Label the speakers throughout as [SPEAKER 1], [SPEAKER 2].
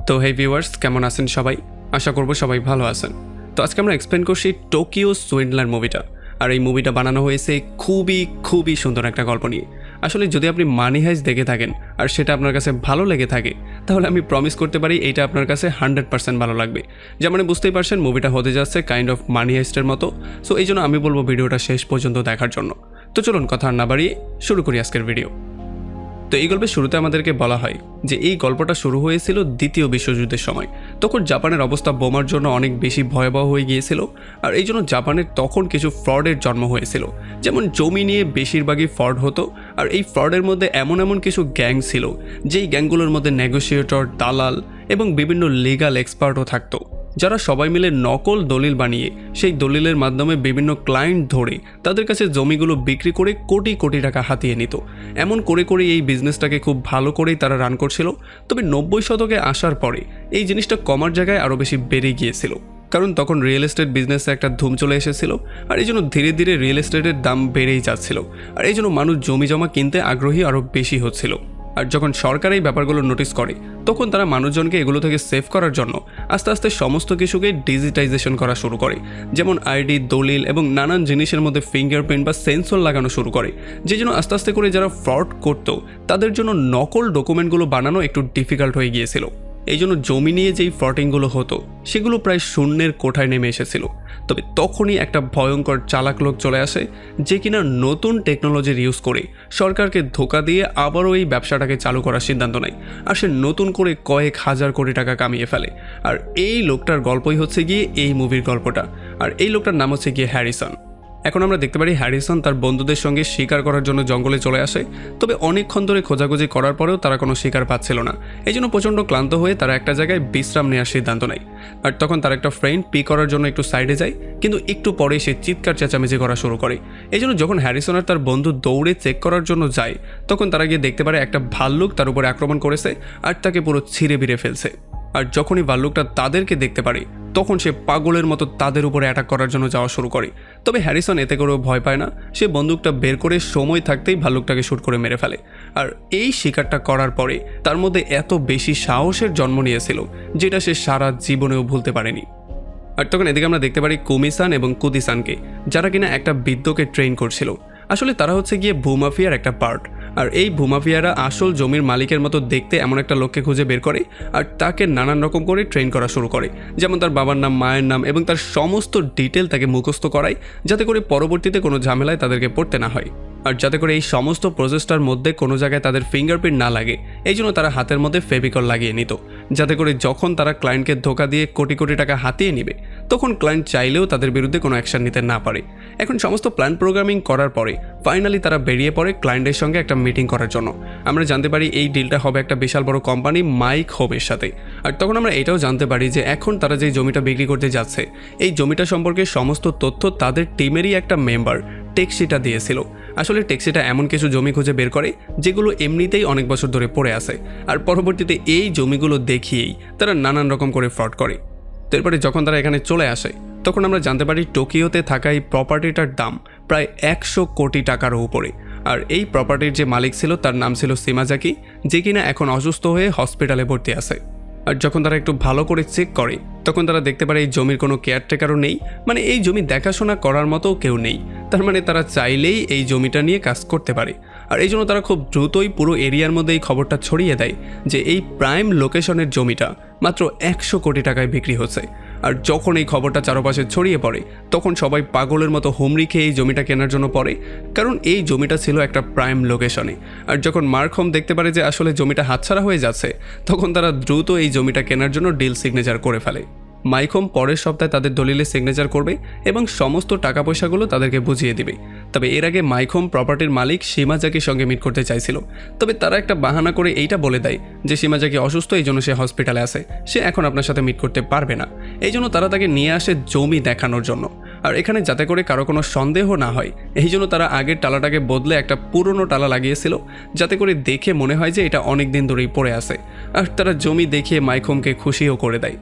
[SPEAKER 1] তো হে ভিউয়ার্স, কেমন আছেন সবাই? আশা করব সবাই ভালো আছেন। তো আজকে আমরা এক্সপ্লেন করছি টোকিও সুইন্ডলার মুভিটা। আর এই মুভিটা বানানো হয়েছে খুবই সুন্দর একটা গল্প নিয়ে। আসলে যদি আপনি মানি হাইস্ট দেখে থাকেন আর সেটা আপনার কাছে ভালো লেগে থাকে, তাহলে আমি প্রমিস করতে পারি এইটা আপনার কাছে 100% ভালো লাগবে। যেমন বুঝতেই পারছেন মুভিটা হতে যাচ্ছে কাইন্ড অফ মানি হাইস্টের মতো। সো এই জন্য আমি বলবো ভিডিওটা শেষ পর্যন্ত দেখার জন্য। তো চলুন কথা আর না বাড়িয়ে শুরু করি আজকের ভিডিও। তো এই গল্পের শুরুতে আমাদেরকে বলা হয় যে এই গল্পটা শুরু হয়েছিল দ্বিতীয় বিশ্বযুদ্ধের সময়। তখন জাপানের অবস্থা বোমার জন্য অনেক বেশি ভয়াবহ হয়ে গিয়েছিল। আর এই জন্য জাপানের তখন কিছু ফ্রডের জন্ম হয়েছিল। যেমন জমি নিয়ে বেশিরভাগই ফ্রড হতো। আর এই ফ্রডের মধ্যে এমন কিছু গ্যাং ছিল, যেই গ্যাংগুলোর মধ্যে নেগোসিয়েটর, দালাল এবং বিভিন্ন লিগাল এক্সপার্টও থাকতো, যারা সবাই মিলে নকল দলিল বানিয়ে সেই দলিলের মাধ্যমে বিভিন্ন ক্লায়েন্ট ধরে তাদের কাছে জমিগুলো বিক্রি করে কোটি টাকা হাতিয়ে নিত। এমন করে এই বিজনেসটাকে খুব ভালো করেই তারা রান করছিল। তবে 90 শতকে আসার পরে এই জিনিসটা কমার জায়গায় আরও বেশি বেড়ে গিয়েছিল, কারণ তখন রিয়েল এস্টেট বিজনেসে একটা ধুম চলে এসেছিল। আর এই জন্য ধীরে রিয়েল এস্টেটের দাম বেড়েই যাচ্ছিল। আর এই জন্য মানুষ জমি জমা কিনতে আগ্রহী আরও বেশি হচ্ছিল। আর যখন সরকার এই ব্যাপারগুলো নোটিস করে, তখন তারা মানুষজনকে এগুলো থেকে সেভ করার জন্য আস্তে আস্তে সমস্ত কিছুকে ডিজিটাইজেশন করা শুরু করে। যেমন আইডি, দলিল এবং নানান জিনিসের মধ্যে ফিঙ্গারপ্রিন্ট বা সেন্সর লাগানো শুরু করে, যে জন্য আস্তে আস্তে করে যারা ফ্রড করতো তাদের জন্য নকল ডকুমেন্টগুলো বানানো একটু ডিফিকাল্ট হয়ে গিয়েছিল। এই জন্য জমি নিয়ে যেই ফ্রডিংগুলো হতো সেগুলো প্রায় শূন্যের কোঠায় নেমে এসেছিল। তবে তখনই একটা ভয়ঙ্কর চালাক লোক চলে আসে, যে কিনা নতুন টেকনোলজির ইউজ করে সরকারকে ধোকা দিয়ে আবারও এই ব্যবসাটাকে চালু করার সিদ্ধান্ত নেয়। আর সে নতুন করে কয়েক হাজার কোটি টাকা কামিয়ে ফেলে। আর এই লোকটার গল্পই হচ্ছে গিয়ে এই মুভির গল্পটা। আর এই লোকটার নাম হচ্ছে গিয়ে হ্যারিসন। এখন আমরা দেখতে পারি হ্যারিসন তার বন্ধুদের সঙ্গে শিকার করার জন্য জঙ্গলে চলে আসে। তবে অনেকক্ষণ ধরে খোঁজাখুঁজি করার পরেও তারা কোনো শিকার পাচ্ছিল না। এই জন্য প্রচণ্ড ক্লান্ত হয়ে তারা একটা জায়গায় বিশ্রাম নেওয়ার সিদ্ধান্ত নেয়। আর তখন তার একটা ফ্রেন্ড পি করার জন্য একটু সাইডে যায়, কিন্তু একটু পরে সে চিৎকার চেঁচামেচি করা শুরু করে। এই জন্য যখন হ্যারিসন আর তার বন্ধু দৌড়ে চেক করার জন্য যায়, তখন তারা গিয়ে দেখতে পারে একটা ভাল্লুক তার উপরে আক্রমণ করেছে আর তাকে পুরো ছিঁড়ে বিড়ে ফেলছে। আর যখনই ভাল্লুকটা তাদেরকে দেখতে পারে, তখন সে পাগলের মতো তাদের উপরে অ্যাটাক করার জন্য যাওয়া শুরু করে। তবে হ্যারিসন এতে করেও ভয় পায় না। সে বন্দুকটা বের করে সময় থাকতেই ভাল্লুকটাকে শুট করে মেরে ফেলে। আর এই শিকারটা করার পরে তার মধ্যে এত বেশি সাহসের জন্ম নিয়েছিল, যেটা সে সারা জীবনেও ভুলতে পারেনি। আর তখন এদিকে আমরা দেখতে পারি কুমিসান এবং কুদিসানকে, যারা কিনা একটা বৃদ্ধকে ট্রেন করছিল। আসলে তারা হচ্ছে গিয়ে ভূমাফিয়ার একটা পার্ট। আর এই ভূমাফিয়ারা আসল জমির মালিকের মতো দেখতে এমন একটা লোককে খুঁজে বের করে আর তাকে নানান রকম করে ট্রেন করা শুরু করে। যেমন তার বাবার নাম, মায়ের নাম এবং তার সমস্ত ডিটেল তাকে মুখস্থ করায়, যাতে করে পরবর্তীতে কোনো ঝামেলায় তাদেরকে পড়তে না হয়। আর যাতে করে এই সমস্ত প্রসেসটার মধ্যে কোনো জায়গায় তাদের ফিঙ্গারপ্রিন্ট না লাগে, এই জন্য তারা হাতের মধ্যে ফেভিকল লাগিয়ে নিত, যাতে করে যখন তারা ক্লায়েন্টকে ধোকা দিয়ে কোটি টাকা হাতিয়ে নেবে, তখন ক্লায়েন্ট চাইলেও তাদের বিরুদ্ধে কোনো অ্যাকশন নিতে না পারে। এখন সমস্ত প্ল্যান প্রোগ্রামিং করার পরে ফাইনালি তারা বেরিয়ে পড়ে ক্লায়েন্টের সঙ্গে একটা মিটিং করার জন্য। আমরা জানতে পারি এই ডিলটা হবে একটা বিশাল বড় কোম্পানি মাইক হোমের সাথে। আর তখন আমরা এটাও জানতে পারি যে এখন তারা যে জমিটা বিক্রি করতে যাচ্ছে, এই জমিটা সম্পর্কে সমস্ত তথ্য তাদের টিমেরই একটা মেম্বার টেক্সিটা দিয়েছিল। আসলে টেক্সিটা এমন কিছু জমি খুঁজে বের করে যেগুলো এমনিতেই অনেক বছর ধরে পড়ে আছে। আর পরবর্তীতে এই জমিগুলো দেখিয়েই তারা নানান রকম করে ফ্রড করে। তারপরে যখন তারা এখানে চলে আসে, তখন আমরা জানতে পারি টোকিওতে থাকা এই প্রপার্টিটার দাম প্রায় 100 কোটি টাকার উপরে। আর এই প্রপার্টির যে মালিক ছিল তার নাম ছিল সিমাজাকি, যে কিনা এখন অসুস্থ হয়ে হসপিটালে ভর্তি আছে। আর যখন তারা একটু ভালো করে চেক করে, তখন তারা দেখতে পারে এই জমির কোনো কেয়ারটেকারও নেই, মানে এই জমি দেখাশোনা করার মতো কেউ নেই। তার মানে তারা চাইলেই এই জমিটা নিয়ে কাজ করতে পারে। আর এই জন্য তারা খুব দ্রুতই পুরো এরিয়ার মধ্যে এই খবরটা ছড়িয়ে দেয় যে এই প্রাইম লোকেশনের জমিটা মাত্র 100 কোটি টাকায় বিক্রি হচ্ছে। আর যখন এই খবরটা চারপাশে ছড়িয়ে পড়ে, তখন সবাই পাগলের মতো হুমড়ি খেয়ে এই জমিটা কেনার জন্য পড়ে, কারণ এই জমিটা ছিল একটা প্রাইম লোকেশনে। আর যখন মার্ক হোম দেখতে পারে যে আসলে জমিটা হাতছাড়া হয়ে যাচ্ছে, তখন তারা দ্রুত এই জমিটা কেনার জন্য ডিল সিগনেচার করে ফেলে। মাইকোম পরের সপ্তাহে তাদের দলিলে সিগনেচার করবে এবং সমস্ত টাকা পয়সাগুলো তাদেরকে বুঝিয়ে দিবে। তবে এর আগে মাইকোম প্রপার্টির মালিক শিমাজাকির সঙ্গে মিট করতে চাইছিল। তবে তারা একটা বাহানা করে এইটা বলে দেয় যে শিমাজাকি অসুস্থ, এই জন্য সে হসপিটালে আছে, সে এখন আপনার সাথে মিট করতে পারবে না। এই জন্য তারা তাকে নিয়ে আসে জমি দেখানোর জন্য। আর এখানে যাতে করে কারো কোনো সন্দেহ না হয়, এই জন্য তারা আগের টালাটাকে বদলে একটা পুরনো টালা লাগিয়েছিল, যাতে করে দেখে মনে হয় যে এটা অনেক দিন ধরেই পড়ে আছে। আর তারা জমি দেখিয়ে মাইকোমকে খুশিও করে দেয়।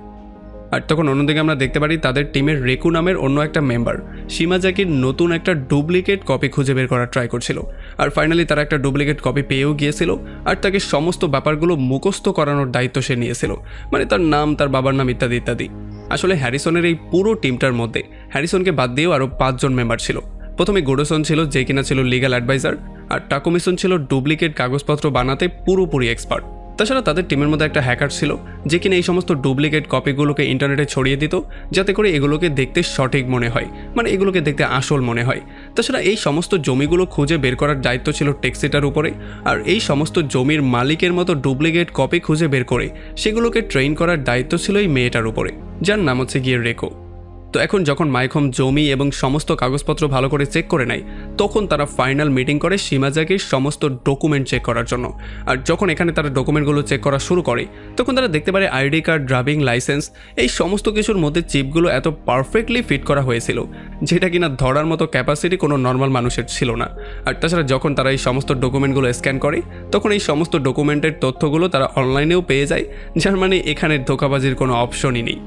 [SPEAKER 1] আর তখন অন্যদিকে আমরা দেখতে পারি তাদের টিমের রেকু নামের অন্য একটা মেম্বার শিমাজাকির নতুন একটা ডুপ্লিকেট কপি খুঁজে বের করার ট্রাই করছিল। আর ফাইনালি তারা একটা ডুপ্লিকেট কপি পেয়েও গিয়েছিল আর তাকে সমস্ত ব্যাপারগুলো মুখস্থ করানোর দায়িত্ব সে নিয়েছিল, মানে তার নাম, তার বাবার নাম ইত্যাদি ইত্যাদি। আসলে হ্যারিসনের এই পুরো টিমটার মধ্যে হ্যারিসনকে বাদ দিয়েও আরও 5 জন মেম্বার ছিল। প্রথমে গোডোসন ছিল, যে কিনা ছিল লিগ্যাল অ্যাডভাইজার, আর টাকুমিসন ছিল ডুপ্লিকেট কাগজপত্র বানাতে পুরোপুরি এক্সপার্ট। তাছাড়া তাদের টিমের মধ্যে একটা হ্যাকার ছিল যে কিনা এই সমস্ত ডুপ্লিকেট কপিগুলোকে ইন্টারনেটে ছড়িয়ে দিত যাতে করে এগুলোকে দেখতে সঠিক মনে হয়, মানে এগুলোকে দেখতে আসল মনে হয়। তাছাড়া এই সমস্ত জমিগুলো খুঁজে বের করার দায়িত্ব ছিল টেক্সিটার উপরে, আর এই সমস্ত জমির মালিকের মতো ডুপ্লিকেট কপি খুঁজে বের করে সেগুলোকে ট্রেন করার দায়িত্ব ছিল এই মেয়েটার উপরে, যার নাম হচ্ছে গিয়ে রেকো। তো এখন যখন মাইকম জমি এবং সমস্ত কাগজপত্র ভালো করে চেক করে নেয়, তখন তারা ফাইনাল মিটিং করে শিমাজাকির সমস্ত ডকুমেন্ট চেক করার জন্য। আর যখন এখানে তারা ডকুমেন্টগুলো চেক করা শুরু করে, তখন তারা দেখতে পারে আইডি কার্ড, ড্রাইভিং লাইসেন্স, এই সমস্ত কিছুর মধ্যে চিপগুলো এত পারফেক্টলি ফিট করা হয়েছিল যেটা কিনা ধরার মতো ক্যাপাসিটি কোনো নর্মাল মানুষের ছিল না। আর তাছাড়া যখন তারা এই সমস্ত ডকুমেন্টগুলো স্ক্যান করে, তখন এই সমস্ত ডকুমেন্টের তথ্যগুলো তারা অনলাইনেও পেয়ে যায়, যার মানে এখানে ধোঁকাবাজির কোনো অপশনই নেই।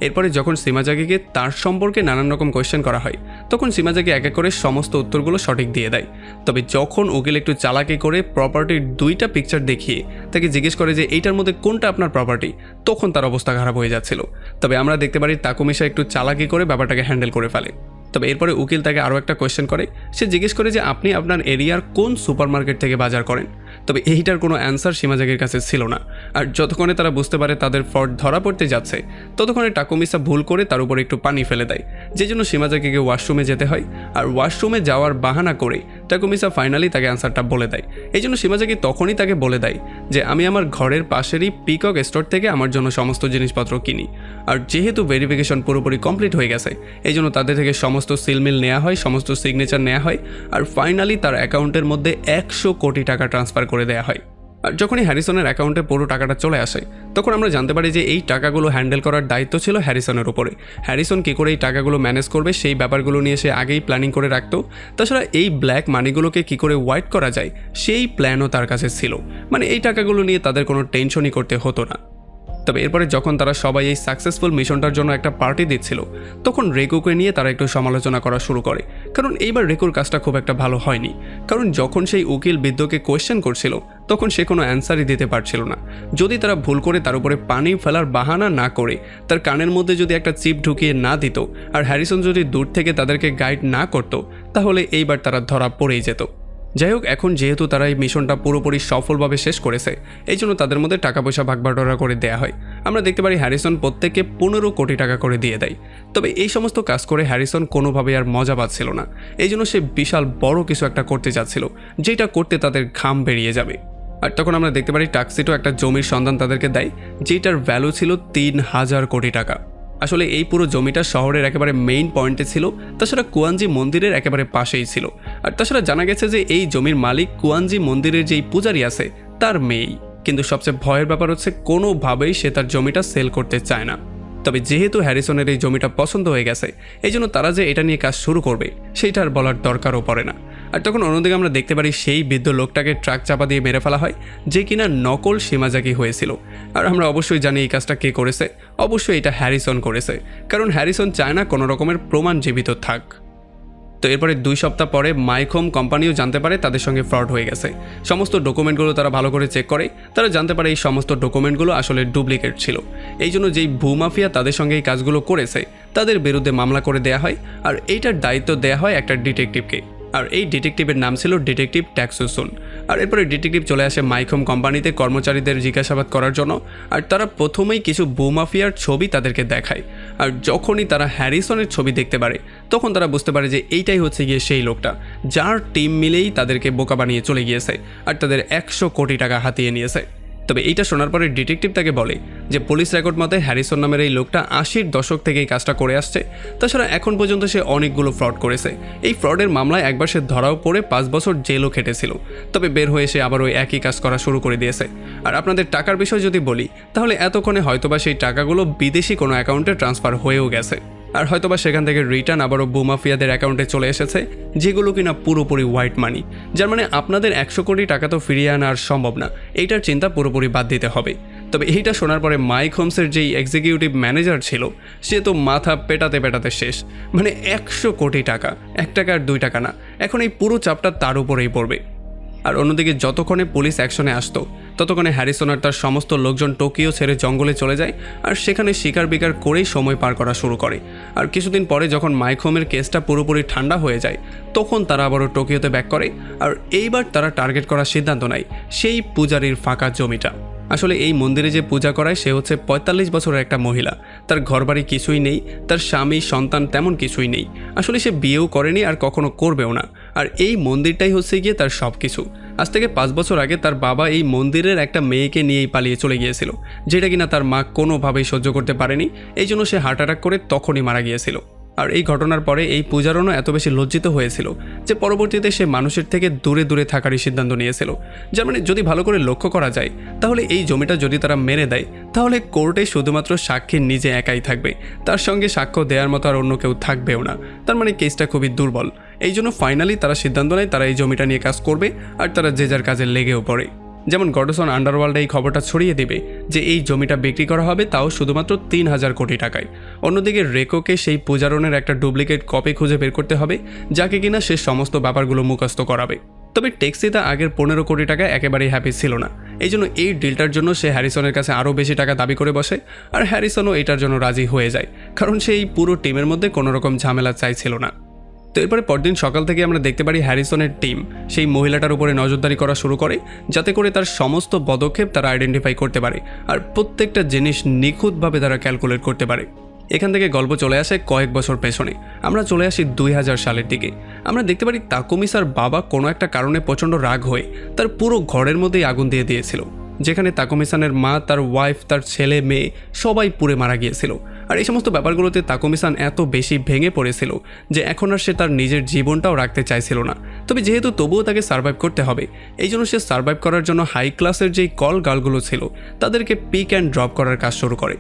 [SPEAKER 1] এরপরে যখন শিমাজাকিকে তার সম্পর্কে নানান রকম কোয়েশ্চেন করা হয়, তখন শিমাজাকি এক এক করে সমস্ত উত্তরগুলো সঠিক দিয়ে দেয়। তবে যখন উকিল একটু চালাকি করে প্রপার্টির 2টা পিকচার দেখিয়ে তাকে জিজ্ঞেস করে যে এইটার মধ্যে কোনটা আপনার প্রপার্টি, তখন তার অবস্থা খারাপ হয়ে যাচ্ছিল। তবে আমরা দেখতে পারি তাকুমিশা একটু চালাকি করে ব্যাপারটাকে হ্যান্ডেল করে ফেলে। তবে এরপরে উকিল তাকে আরও একটা কোয়েশ্চেন করে, সে জিজ্ঞেস করে যে আপনি আপনার এরিয়ার কোন সুপারমার্কেট থেকে বাজার করেন। তবে এইটার কোনো অ্যান্সার শিমাজাকির কাছে ছিল না। আর যতক্ষণে তারা বুঝতে পারে তাদের ফ্রড ধরা পড়তে যাচ্ছে, ততক্ষণে টাকুমিসা ভুল করে তার উপর একটু পানি ফেলে দেয়, যে জন্য শিমাজাকিকে ওয়াশরুমে যেতে হয়। আর ওয়াশরুমে যাওয়ার বাহানা করে টাকুমিসা ফাইনালি তাকে অ্যান্সারটা বলে দেয়। এই জন্য শিমাজাকি তখনই তাকে বলে দেয় যে আমি আমার ঘরের পাশেরই পিকক স্টোর থেকে আমার জন্য সমস্ত জিনিসপত্র কিনি। আর যেহেতু ভেরিফিকেশন পুরোপুরি কমপ্লিট হয়ে গেছে, এই জন্য তাদের থেকে সমস্ত সিলমিল নেওয়া হয়, সমস্ত সিগনেচার নেওয়া হয়, আর ফাইনালি তার অ্যাকাউন্টের মধ্যে 100 কোটি টাকা ট্রান্সফার করে দেওয়া হয়। আর যখনই হ্যারিসনের অ্যাকাউন্টে পুরো টাকাটা চলে আসে, তখন আমরা জানতে পারি যে এই টাকাগুলো হ্যান্ডেল করার দায়িত্ব ছিল হ্যারিসনের উপরে। হ্যারিসন কী করে এই টাকাগুলো ম্যানেজ করবে সেই ব্যাপারগুলো নিয়ে সে আগেই প্ল্যানিং করে রাখতো। তাছাড়া এই ব্ল্যাক মানিগুলোকে কী করে হোয়াইট করা যায় সেই প্ল্যানও তার কাছে ছিল, মানে এই টাকাগুলো নিয়ে তাদের কোনো টেনশনই করতে হতো না। তবে এরপরে যখন তারা সবাই এই সাকসেসফুল মিশনটার জন্য একটা পার্টি দিচ্ছিল, তখন রেকুকে নিয়ে তারা একটু সমালোচনা করা শুরু করে। কারণ এইবার রেকুর কাজটা খুব একটা ভালো হয়নি। কারণ যখন সেই উকিল বৃদ্ধকে কোয়েশ্চেন করছিল, তখন সে কোনো অ্যান্সারই দিতে পারছিল না। যদি তারা ভুল করে তার উপরে পানি ফেলার বাহানা না করে তার কানের মধ্যে যদি একটা চিপ ঢুকিয়ে না দিত, আর হ্যারিসন যদি দূর থেকে তাদেরকে গাইড না করতো, তাহলে এইবার তারা ধরা পড়েই যেত। যাই হোক, এখন যেহেতু তারা এই মিশনটা পুরোপুরি সফলভাবে শেষ করেছে, এই জন্য তাদের মধ্যে টাকা পয়সা ভাগ-বাটোয়ারা করে দেওয়া হয়। আমরা দেখতে পারি হ্যারিসন প্রত্যেককে 15 কোটি টাকা করে দিয়ে দেয়। তবে এই সমস্ত কাজ করে হ্যারিসন কোনোভাবে আর মজা পাচ্ছিল না। এই জন্য সে বিশাল বড় কিছু একটা করতে চাচ্ছিল, যেটা করতে তাদের ঘাম বেরিয়ে যাবে। আর তখন আমরা দেখতে পারি টাক্সিটো একটা জমির সন্ধান তাদেরকে দেয়, যেটার ভ্যালু ছিল 3000 কোটি টাকা। আসলে এই পুরো জমিটা শহরের একেবারে মেইন পয়েন্টে ছিল, তাছাড়া কুয়ানজি মন্দিরের একেবারে পাশেই ছিল। আর তাছাড়া জানা গেছে যে এই জমির মালিক কুয়ানজি মন্দিরের যেই পূজারী আছে তার মেয়েই। কিন্তু সবচেয়ে ভয়ের ব্যাপার হচ্ছে কোনোভাবেই সে তার জমিটা সেল করতে চায় না। তবে যেহেতু হ্যারিসনের এই জমিটা পছন্দ হয়ে গেছে, এই জন্য তারা যে এটা নিয়ে কাজ শুরু করবে সেইটা আর বলার দরকারও পড়ে না। আর তখন অন্যদিকে আমরা দেখতে পারি সেই বৃদ্ধ লোকটাকে ট্রাক চাপা দিয়ে মেরে ফেলা হয়, যে কিনা নকল শিমাজাকি হয়েছিল। আর আমরা অবশ্যই জানি এই কাজটা কে করেছে। অবশ্যই এটা হ্যারিসন করেছে, কারণ হ্যারিসন চায় না কোনো রকমের প্রমাণ জীবিত থাক। তো এরপরে 2 সপ্তাহ পরে মাইকম কোম্পানিও জানতে পারে তাদের সঙ্গে ফ্রড হয়ে গেছে। সমস্ত ডকুমেন্টগুলো তারা ভালো করে চেক করে, তারা জানতে পারে এই সমস্ত ডকুমেন্টগুলো আসলে ডুপ্লিকেট ছিল। এই জন্য যেই ভূমাফিয়া তাদের সঙ্গে এই কাজগুলো করেছে তাদের বিরুদ্ধে মামলা করে দেয়া হয়, আর এইটার দায়িত্ব দেয়া হয় একটা ডিটেকটিভকে। আর এই ডিটেকটিভের নাম ছিল ডিটেকটিভ ট্যাক্সুসুন। আর এরপরে ডিটেকটিভ চলে আসে মাইকম কোম্পানিতে কর্মচারীদের জিজ্ঞাসাবাদ করার জন্য। আর তারা প্রথমেই কিছু ভূমাফিয়ার ছবি তাদেরকে দেখায়। আর যখনই তারা হ্যারিসনের ছবি দেখতে পারে, তখন তারা বুঝতে পারে যে এইটাই হচ্ছে গিয়ে সেই লোকটা যার টিম মিলেই তাদেরকে বোকা বানিয়ে চলে গিয়েছে আর তাদের 100 কোটি টাকা হাতিয়ে নিয়েছে। তবে এইটা শোনার পরে ডিটেকটিভ তাকে বলে যে পুলিশ রেকর্ড মতে হ্যারিসন নামের এই লোকটা 80-র দশক থেকে এই কাজটা করে আসছে। তাছাড়া এখন পর্যন্ত সে অনেকগুলো ফ্রড করেছে। এই ফ্রডের মামলায় একবার সে ধরাও পড়ে 5 বছর জেলও খেটেছিল। তবে বের হয়ে সে আবার ওই একই কাজ করা শুরু করে দিয়েছে। আর আপনাদের টাকার বিষয় যদি বলি, তাহলে এতক্ষণে হয়তোবা সেই টাকাগুলো বিদেশি কোনো অ্যাকাউন্টে ট্রান্সফার হয়েও গেছে। আর হয়তোবা সেখান থেকে রিটার্ন আবারও ভূমাফিয়াদের অ্যাকাউন্টে চলে এসেছে, যেগুলো কিনা পুরোপুরি হোয়াইট মানি। যার মানে আপনাদের 100 কোটি টাকা তো ফিরিয়ে আনা আর সম্ভব না, এইটার চিন্তা পুরোপুরি বাদ দিতে হবে। তবে এইটা শোনার পরে মাইক হোমসের যেই এক্সিকিউটিভ ম্যানেজার ছিল সে তো মাথা পেটাতে পেটাতে শেষ। মানে 100 কোটি টাকা, 1 টাকা আর 2 টাকা না, এখন এই পুরো চাপটা তার উপরেই পড়বে। আর অন্যদিকে যতক্ষণে পুলিশ অ্যাকশনে আসতো ততক্ষণে হ্যারিসন আর তার সমস্ত লোকজন টোকিও ছেড়ে জঙ্গলে চলে যায় আর সেখানে শিকার বিকার করেই সময় পার করা শুরু করে। আর কিছুদিন পরে যখন মাইক হোমের কেসটা পুরোপুরি ঠান্ডা হয়ে যায় তখন তারা আবারও টোকিওতে ব্যাক করে। আর এইবার তারা টার্গেট করার সিদ্ধান্ত নেয় সেই পূজারীর ফাঁকা জমিটা। আসলে এই মন্দিরে যে পূজা করায় সে হচ্ছে 45 বছরের একটা মহিলা, তার ঘরবাড়ি কিছুই নেই, তার স্বামী সন্তান তেমন কিছুই নেই, আসলে সে বিয়েও করেনি আর কখনো করবেও না। আর এই মন্দিরটাই হচ্ছে গিয়ে তার সব কিছু। আজ থেকে 5 বছর আগে তার বাবা এই মন্দিরের একটা মেয়েকে নিয়েই পালিয়ে চলে গিয়েছিল, যেটা কিনা তার মা কোনোভাবেই সহ্য করতে পারেনি, এই জন্য সে হার্ট অ্যাটাক করে তখনই মারা গিয়েছিল। আর এই ঘটনার পরে এই পূজারণও এত বেশি লজ্জিত হয়েছিল যে পরবর্তীতে সে মানুষের থেকে দূরে দূরে থাকারই সিদ্ধান্ত নিয়েছিল। যার মানে যদি ভালো করে লক্ষ্য করা যায় তাহলে এই জমিটা যদি তারা মেরে দেয় তাহলে কোর্টে শুধুমাত্র সাক্ষী নিজে একাই থাকবে, তার সঙ্গে সাক্ষ্য দেওয়ার মতো আর অন্য কেউ থাকবেও না। তার মানে কেসটা খুবই দুর্বল। এই জন্য ফাইনালি তারা সিদ্ধান্ত নেয় তারা এই জমিটা নিয়ে কাজ করবে আর তারা যে যার কাজে লেগেও পড়ে। যেমন গডসন আন্ডারওয়ার্ল্ডে এই খবরটা ছড়িয়ে দেবে যে এই জমিটা বিক্রি করা হবে, তাও শুধুমাত্র 3000 কোটি টাকায়। অন্যদিকে রেকোকে সেই পূজারণের একটা ডুপ্লিকেট কপি খুঁজে বের করতে হবে যাকে কিনা সে সমস্ত ব্যাপারগুলো মুখস্থ করাবে। তবে টেক্সিতা আগের 15 কোটি টাকা একেবারেই হ্যাপি ছিল না, এই জন্য এই ডিলটার জন্য সে হ্যারিসনের কাছে আরও বেশি টাকা দাবি করে বসে। আর হ্যারিসনও এটার জন্য রাজি হয়ে যায়, কারণ সে এই পুরো টিমের মধ্যে কোনো রকম ঝামেলা চাইছিল না। তো এরপরে পরদিন সকাল থেকে আমরা দেখতে পারি হ্যারিসনের টিম সেই মহিলাটার উপরে নজরদারি করা শুরু করে যাতে করে তার সমস্ত পদক্ষেপ তারা আইডেন্টিফাই করতে পারে আর প্রত্যেকটা জিনিস নিখুঁতভাবে তারা ক্যালকুলেট করতে পারে। এখান থেকে গল্প চলে আসে কয়েক বছর পেছনে, আমরা চলে আসি 2000 সালের দিকে। আমরা দেখতে পারি তাকুমিসার বাবা কোনো একটা কারণে প্রচণ্ড রাগ হয়ে তার পুরো ঘরের মধ্যেই আগুন দিয়ে দিয়েছিল, যেখানে তাকুমিসানের মা, তার ওয়াইফ, তার ছেলে মেয়ে সবাই পুড়ে মারা গিয়েছিল। আর এই সমস্ত ব্যাপারগুলোতে তাকুমিসান এত বেশি ভেঙে পড়েছিল যে এখন আর সে তার নিজের জীবনটাও রাখতে চাইছিল না। তবে যেহেতু তবুও তাকে সার্ভাইভ করতে হবে, এই জন্য সে সার্ভাইভ করার জন্য হাই ক্লাসের যেই কল গার্লগুলো ছিল তাদেরকে পিক অ্যান্ড ড্রপ করার কাজ শুরু করে।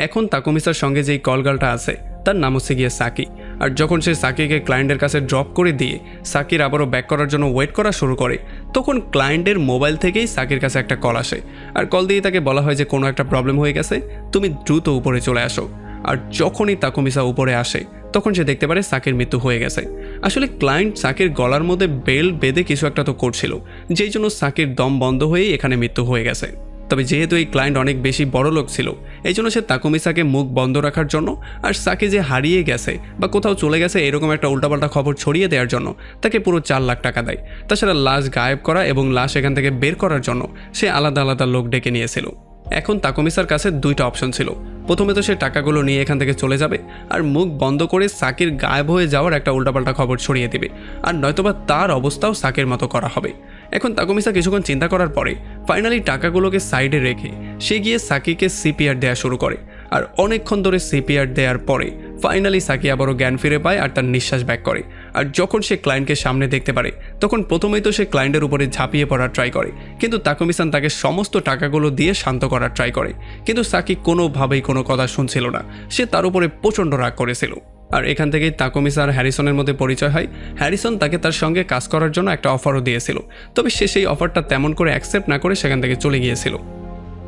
[SPEAKER 1] এখন তাকুমিসার সঙ্গে যেই কল গার্লটা আছে তার নাম হচ্ছে গিয়ে সাকি। আর যখন সে সাকিকে ক্লায়েন্টের কাছে ড্রপ করে দিয়ে সাকির আবারও ব্যাক করার জন্য ওয়েট করা শুরু করে তখন ক্লায়েন্টের মোবাইল থেকেই সাকির কাছে একটা কল আসে। আর কল দিয়ে তাকে বলা হয় যে কোনো একটা প্রবলেম হয়ে গেছে, তুমি দ্রুত উপরে চলে আসো। আর যখনই তাকুমিসা উপরে আসে তখন সে দেখতে পারে সাকির মৃত্যু হয়ে গেছে। আসলে ক্লায়েন্ট সাকির গলার মধ্যে বেল বেঁধে কিছু একটা তো করছিল, যেই জন্য সাকির দম বন্ধ হয়েই এখানে মৃত্যু হয়ে গেছে। তবে যেহেতু এই ক্লায়েন্ট অনেক বেশি বড় লোক ছিল এই জন্য সে তাকুমিসাকে মুখ বন্ধ রাখার জন্য আর সাকি যে হারিয়ে গেছে বা কোথাও চলে গেছে এরকম একটা উল্টাপাল্টা খবর ছড়িয়ে দেওয়ার জন্য তাকে পুরো 4 লাখ টাকা দেয়। তাছাড়া লাশ গায়েব করা এবং লাশ এখান থেকে বের করার জন্য সে আলাদা আলাদা লোক ডেকে নিয়েছিল। এখন তাকুমিসার কাছে 2টা অপশন ছিল, প্রথমে তো সে টাকাগুলো নিয়ে এখান থেকে চলে যাবে আর মুখ বন্ধ করে সাকির গায়েব হয়ে যাওয়ার একটা উল্টাপাল্টা খবর ছড়িয়ে দেবে, আর নয়তোবা তার অবস্থাও সাকির মতো করা হবে। এখন তাকুমিসা কিছুক্ষণ চিন্তা করার পরে ফাইনালি টাকাগুলোকে সাইডে রেখে সে গিয়ে সাকিকে সিপিআর দেওয়া শুরু করে। আর অনেকক্ষণ ধরে সিপিআর দেওয়ার পরে ফাইনালি সাকি আবারও জ্ঞান ফিরে পায় আর তার নিঃশ্বাস ব্যাক করে। আর যখন সে ক্লায়েন্টকে সামনে দেখতে পারে তখন প্রথমেই তো সে ক্লায়েন্টের উপরে ঝাঁপিয়ে পড়ার ট্রাই করে, কিন্তু তাকুমিসান তাকে সমস্ত টাকাগুলো দিয়ে শান্ত করার ট্রাই করে, কিন্তু সাকি কোনোভাবেই কোনো কথা শুনছিল না, সে তার উপরে প্রচণ্ড রাগ করেছিল। আর এখান থেকেই তাকুমিসা আর হ্যারিসনের মধ্যে পরিচয় হয়। হ্যারিসন তাকে তার সঙ্গে কাজ করার জন্য একটা অফারও দিয়েছিল, তবে সে সেই অফারটা তেমন করে অ্যাকসেপ্ট না করে সেখান থেকে চলে গিয়েছিল।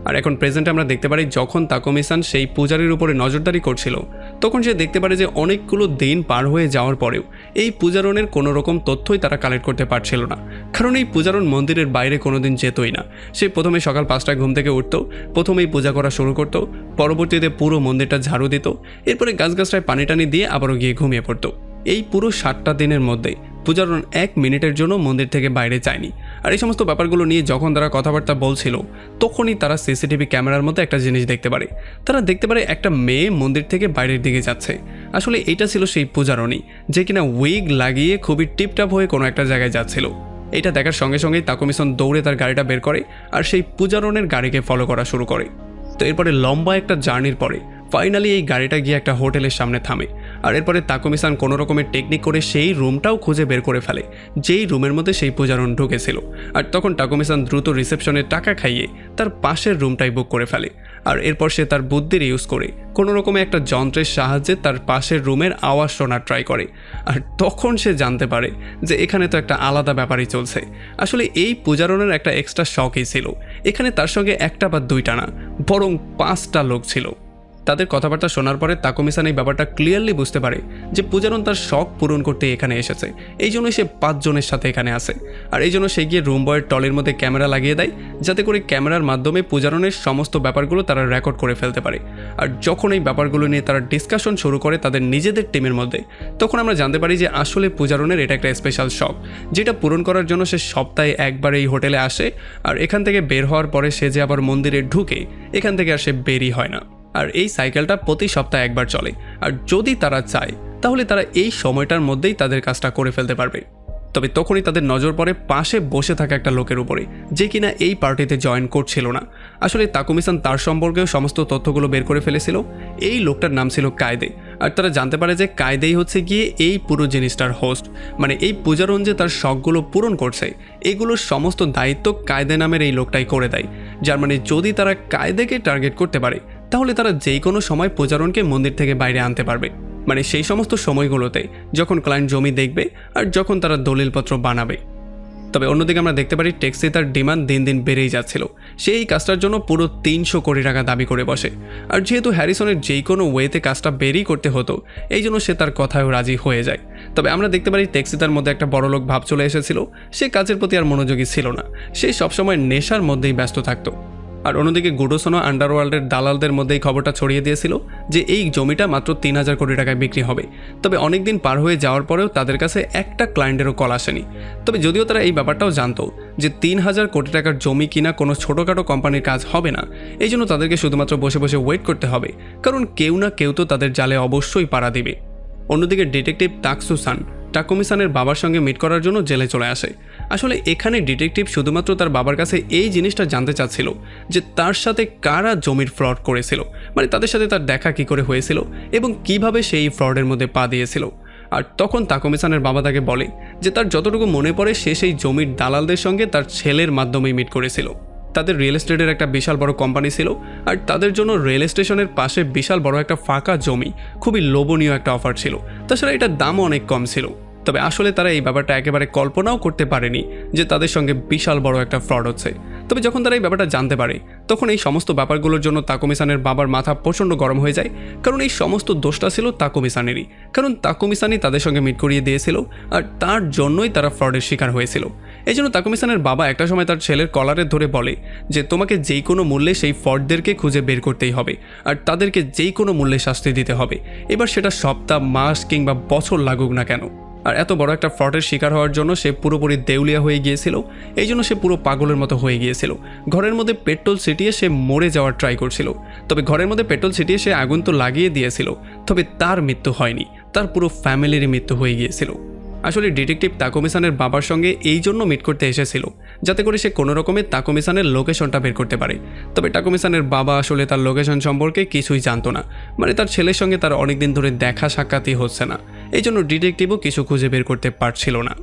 [SPEAKER 1] আর এখন প্রেজেন্টে আমরা দেখতে পারি যখন তাকুমিসান সেই পূজারীর উপরে নজরদারি করছিল তখন সে দেখতে পারে যে অনেকগুলো দিন পার হয়ে যাওয়ার পরেও এই পূজারণের কোনো রকম তথ্যই তারা কালেক্ট করতে পারছিল না, কারণ এই পূজারণ মন্দিরের বাইরে কোনোদিন যেতই না। সে প্রথমে সকাল 5টায় ঘুম থেকে উঠতো, প্রথমেই পূজা করা শুরু করতো, পরবর্তীতে পুরো মন্দিরটা ঝাড়ু দিত, এরপরে গাছগাছটায় পানি টানি দিয়ে আবারও গিয়ে ঘুমিয়ে পড়তো। এই পুরো 7টা দিনের মধ্যে পূজারণ 1 মিনিটের জন্য মন্দির থেকে বাইরে যায়নি। আর এই সমস্ত ব্যাপারগুলো নিয়ে যখন তারা কথাবার্তা বলছিল তখনই তারা সিসিটিভি ক্যামেরার মধ্যে একটা জিনিস দেখতে পারে। তারা দেখতে পারে একটা মেয়ে মন্দির থেকে বাইরের দিকে যাচ্ছে। আসলে এটা ছিল সেই পূজারণী যে কিনা উইগ লাগিয়ে খুবই টিপটাপ হয়ে কোনো একটা জায়গায় যাচ্ছিল। এটা দেখার সঙ্গে সঙ্গেই তাকুমিসান দৌড়ে তার গাড়িটা বের করে আর সেই পূজারণের গাড়িকে ফলো করা শুরু করে। তো এরপরে লম্বা একটা জার্নির পরে ফাইনালি এই গাড়িটা গিয়ে একটা হোটেলের সামনে থামে। আর এরপরে তাকুমিসান কোনো রকমের টেকনিক করে সেই রুমটাও খুঁজে বের করে ফেলে যেই রুমের মধ্যে সেই পূজারণ ঢুকেছিল। আর তখন তাকুমিসান দ্রুত রিসেপশনে টাকা খাইয়ে তার পাশের রুমটাই বুক করে ফেলে। আর এরপর সে তার বুদ্ধির ইউজ করে কোনো রকমে একটা যন্ত্রের সাহায্যে তার পাশের রুমের আওয়াজ শোনার ট্রাই করে। আর তখন সে জানতে পারে যে এখানে তো একটা আলাদা ব্যাপারই চলছে। আসলে এই পূজারনের একটা এক্সট্রা শখই ছিল, এখানে তার সঙ্গে একটা বা দুইটা না বরং 5টা লোক ছিল। তাদের কথাবার্তা শোনার পরে তাকুমি-সান এই ব্যাপারটা ক্লিয়ারলি বুঝতে পারে যে পূজারন তার শখ পূরণ করতে এখানে এসেছে, এই জন্যই সে 5 জনের সাথে এখানে আসে। আর এই জন্য সে গিয়ে রুম বয়ের টলের মধ্যে ক্যামেরা লাগিয়ে দেয়, যাতে করে ক্যামেরার মাধ্যমে পূজারনের সমস্ত ব্যাপারগুলো তারা রেকর্ড করে ফেলতে পারে। আর যখন এই ব্যাপারগুলো নিয়ে তারা ডিসকাশন শুরু করে তাদের নিজেদের টিমের মধ্যে, তখন আমরা জানতে পারি যে আসলে পূজারনের এটা একটা স্পেশাল শখ, যেটা পূরণ করার জন্য সে সপ্তাহে একবার এই হোটেলে আসে। আর এখান থেকে বের হওয়ার পরে সে যে আবার মন্দিরে ঢুকে, এখান থেকে আর সে বেরই হয় না। আর এই সাইকেলটা প্রতি সপ্তাহে একবার চলে। আর যদি তারা চায় তাহলে তারা এই সময়টার মধ্যেই তাদের কাজটা করে ফেলতে পারবে। তবে তখনই তাদের নজর পড়ে পাশে বসে থাকা একটা লোকের উপরে, যে কিনা এই পার্টিতে জয়েন করছিল না। আসলে তাকুমি-সান তার সম্পর্কেও সমস্ত তথ্যগুলো বের করে ফেলেছিল। এই লোকটার নাম ছিল কায়দে। আর তারা জানতে পারে যে কায়দেই হচ্ছে গিয়ে এই পুরো জিনিসটার হোস্ট, মানে এই পূজারন যে তার শখগুলো পূরণ করছে এগুলোর সমস্ত দায়িত্ব কায়দে নামের এই লোকটাই করে দেয়। যার মানে যদি তারা কায়দেকে টার্গেট করতে পারে তাহলে তারা যেই কোনো সময় পূজারনকে মন্দির থেকে বাইরে আনতে পারবে, মানে সেই সমস্ত সময়গুলোতে যখন ক্লায়েন্ট জমি দেখবে আর যখন তারা দলিলপত্র বানাবে। তবে অন্যদিকে আমরা দেখতে পারি টেক্সি তার ডিমান্ড দিন দিন বেড়েই যাচ্ছিল। সে এই কাজটার জন্য পুরো 300 কোটি টাকা দাবি করে বসে। আর যেহেতু হ্যারিসনের যেই কোনো ওয়েতে কাজটা বেরই করতে হতো, এই জন্য সে তার কথায়ও রাজি হয়ে যায়। তবে আমরা দেখতে পারি টেক্সি তার মধ্যে একটা বড়লোক ভাব চলে এসেছিল। সে কাজের প্রতি আর মনোযোগী ছিল না, সে সবসময় নেশার মধ্যেই ব্যস্ত থাকতো। আর অন্যদিকে গুডোসোনো আন্ডারওয়ার্ল্ডের দালালদের মধ্যেই খবরটা ছড়িয়ে দিয়েছিল যে এই জমিটা মাত্র 3000 কোটি টাকায় বিক্রি হবে। তবে অনেক দিন পার হয়ে যাওয়ার পরেও তাদের কাছে একটা ক্লায়েন্টেরও কল আসেনি। তবে যদিও তারা এই ব্যাপারটাও জানতো যে 3000 কোটি টাকার জমি কিনা কোনো ছোটোখাটো কোম্পানির কাজ হবে না, এই জন্য তাদেরকে শুধুমাত্র বসে বসে ওয়েট করতে হবে, কারণ কেউ না কেউ তো তাদের জালে অবশ্যই পাড়া দিবে। অন্যদিকে ডিটেকটিভ তাকসু-সান তাকুমি-সানের বাবার সঙ্গে মিট করার জন্য জেলে চলে আসে। আসলে এখানে ডিটেকটিভ শুধুমাত্র তার বাবার কাছে এই জিনিসটা জানতে চাচ্ছিল যে তার সাথে কারা জমির ফ্রড করেছিল, মানে তাদের সাথে তার দেখা কী করে হয়েছিল এবং কিভাবে সেই ফ্রডের মধ্যে পা দিয়েছিল। আর তখন তাকুমি-সানের বাবা তাকে বলে যে তার যতটুকু মনে পড়ে সে সেই জমির দালালদের সঙ্গে তার ছেলের মাধ্যমেই মিট করেছিল। তাদের রিয়েল এস্টেটের একটা বিশাল বড় কোম্পানি ছিল, আর তাদের জন্য রেল স্টেশনের পাশে বিশাল বড় একটা ফাঁকা জমি খুবই লোভনীয় একটা অফার ছিল। তাছাড়া এটার দামও অনেক কম ছিল। তবে আসলে তারা এই ব্যাপারটা একেবারে কল্পনাও করতে পারেনি যে তাদের সঙ্গে বিশাল বড় একটা ফ্রড হচ্ছে। তবে যখন তারা এই ব্যাপারটা জানতে পারে তখন এই সমস্ত ব্যাপারগুলোর জন্য তাকুমি-সানের বাবার মাথা প্রচণ্ড গরম হয়ে যায়, কারণ এই সমস্ত দোষটা ছিল তাকুমি-সানেরই। কারণ তাকুমি-সানই তাদের সঙ্গে মিট করিয়ে দিয়েছিল, আর তার জন্যই তারা ফ্রডের শিকার হয়েছিল। এই জন্য তাকুমি-সানের বাবা একটা সময় তার ছেলের কলারে ধরে বলে যে তোমাকে যেই কোনো মূল্যে সেই ফ্রডদেরকে খুঁজে বের করতেই হবে, আর তাদেরকে যেই কোনো মূল্যে শাস্তি দিতে হবে, এবার সেটা সপ্তাহ, মাস কিংবা বছর লাগুক না কেন। আর এত বড় একটা ফ্রডের শিকার হওয়ার জন্য সে পুরোপুরি দেউলিয়া হয়ে গিয়েছিল। এই জন্য সে পুরো পাগলের মতো হয়ে গিয়েছিল। ঘরের মধ্যে পেট্রোল ছিটিয়ে সে মরে যাওয়ার ট্রাই করছিল। তবে ঘরের মধ্যে পেট্রোল ছিটিয়ে সে আগুন তো লাগিয়ে দিয়েছিল, তবে তার মৃত্যু হয়নি, তার পুরো ফ্যামিলির মৃত্যু হয়ে গিয়েছিল। আসলে ডিটেকটিভ তাকুমি-সানের বাবার সঙ্গে এই জন্য মিট করতে এসেছিল যাতে করে সে কোনো রকমে তাকুমি-সানের লোকেশনটা বের করতে পারে। তবে তাকুমি-সানের বাবা আসলে তার লোকেশন সম্পর্কে কিছুই জানতো না, মানে তার ছেলের সঙ্গে তার অনেকদিন ধরে দেখা সাক্ষাৎই হচ্ছে না, এই জন্য ডিটেকটিভও কিছু খুঁজে বের করতে পারছিল না।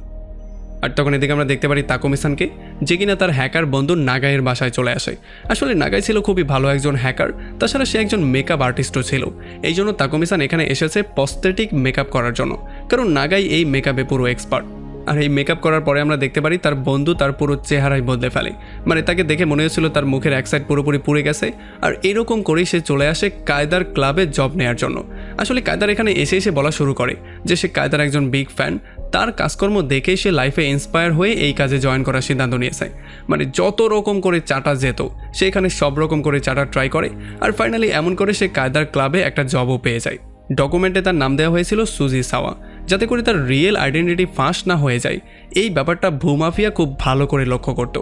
[SPEAKER 1] আর তখন এদিকে আমরা দেখতে পারি তাকুমি-সানকে, যে কিনা তার হ্যাকার বন্ধু নাগাইয়ের বাসায় চলে আসে। আসলে নাগাই ছিল খুবই ভালো একজন হ্যাকার, তাছাড়া সে একজন মেকআপ আর্টিস্টও ছিল। এই জন্য তাকুমি-সান এখানে এসেছে প্রস্থেটিক মেকআপ করার জন্য, কারণ নাগাই এই মেকআপে পুরো এক্সপার্ট। আর এই মেকআপ করার পরে আমরা দেখতে পারি তার বন্ধু তার পুরো চেহারাই বদলে ফেলে, মানে তাকে দেখে মনে হচ্ছিল তার মুখের এক সাইড পুরোপুরি পুড়ে গেছে। আর এরকম করেই সে চলে আসে কায়দার ক্লাবে জব নেওয়ার জন্য। আসলে কায়দার এখানে এসে বলা শুরু করে যে সে কায়দার একজন বিগ ফ্যান, তার কাজকর্ম দেখেই সে লাইফে ইন্সপায়ার হয়ে এই কাজে জয়েন করার সিদ্ধান্ত নিয়েছে। মানে যত রকম করে চাটা যেত সে এখানে সব রকম করে চাটা ট্রাই করে, আর ফাইনালি এমন করে সে কায়দার ক্লাবে একটা জবও পেয়ে যায়। ডকুমেন্টে তার নাম দেওয়া হয়েছিল সুজি সাওয়া, যাতে করে তার রিয়েল আইডেন্টিটি ফাঁস না হয়ে যায়। এই ব্যাপারটা ভূমাফিয়া খুব ভালো করে লক্ষ্য করত।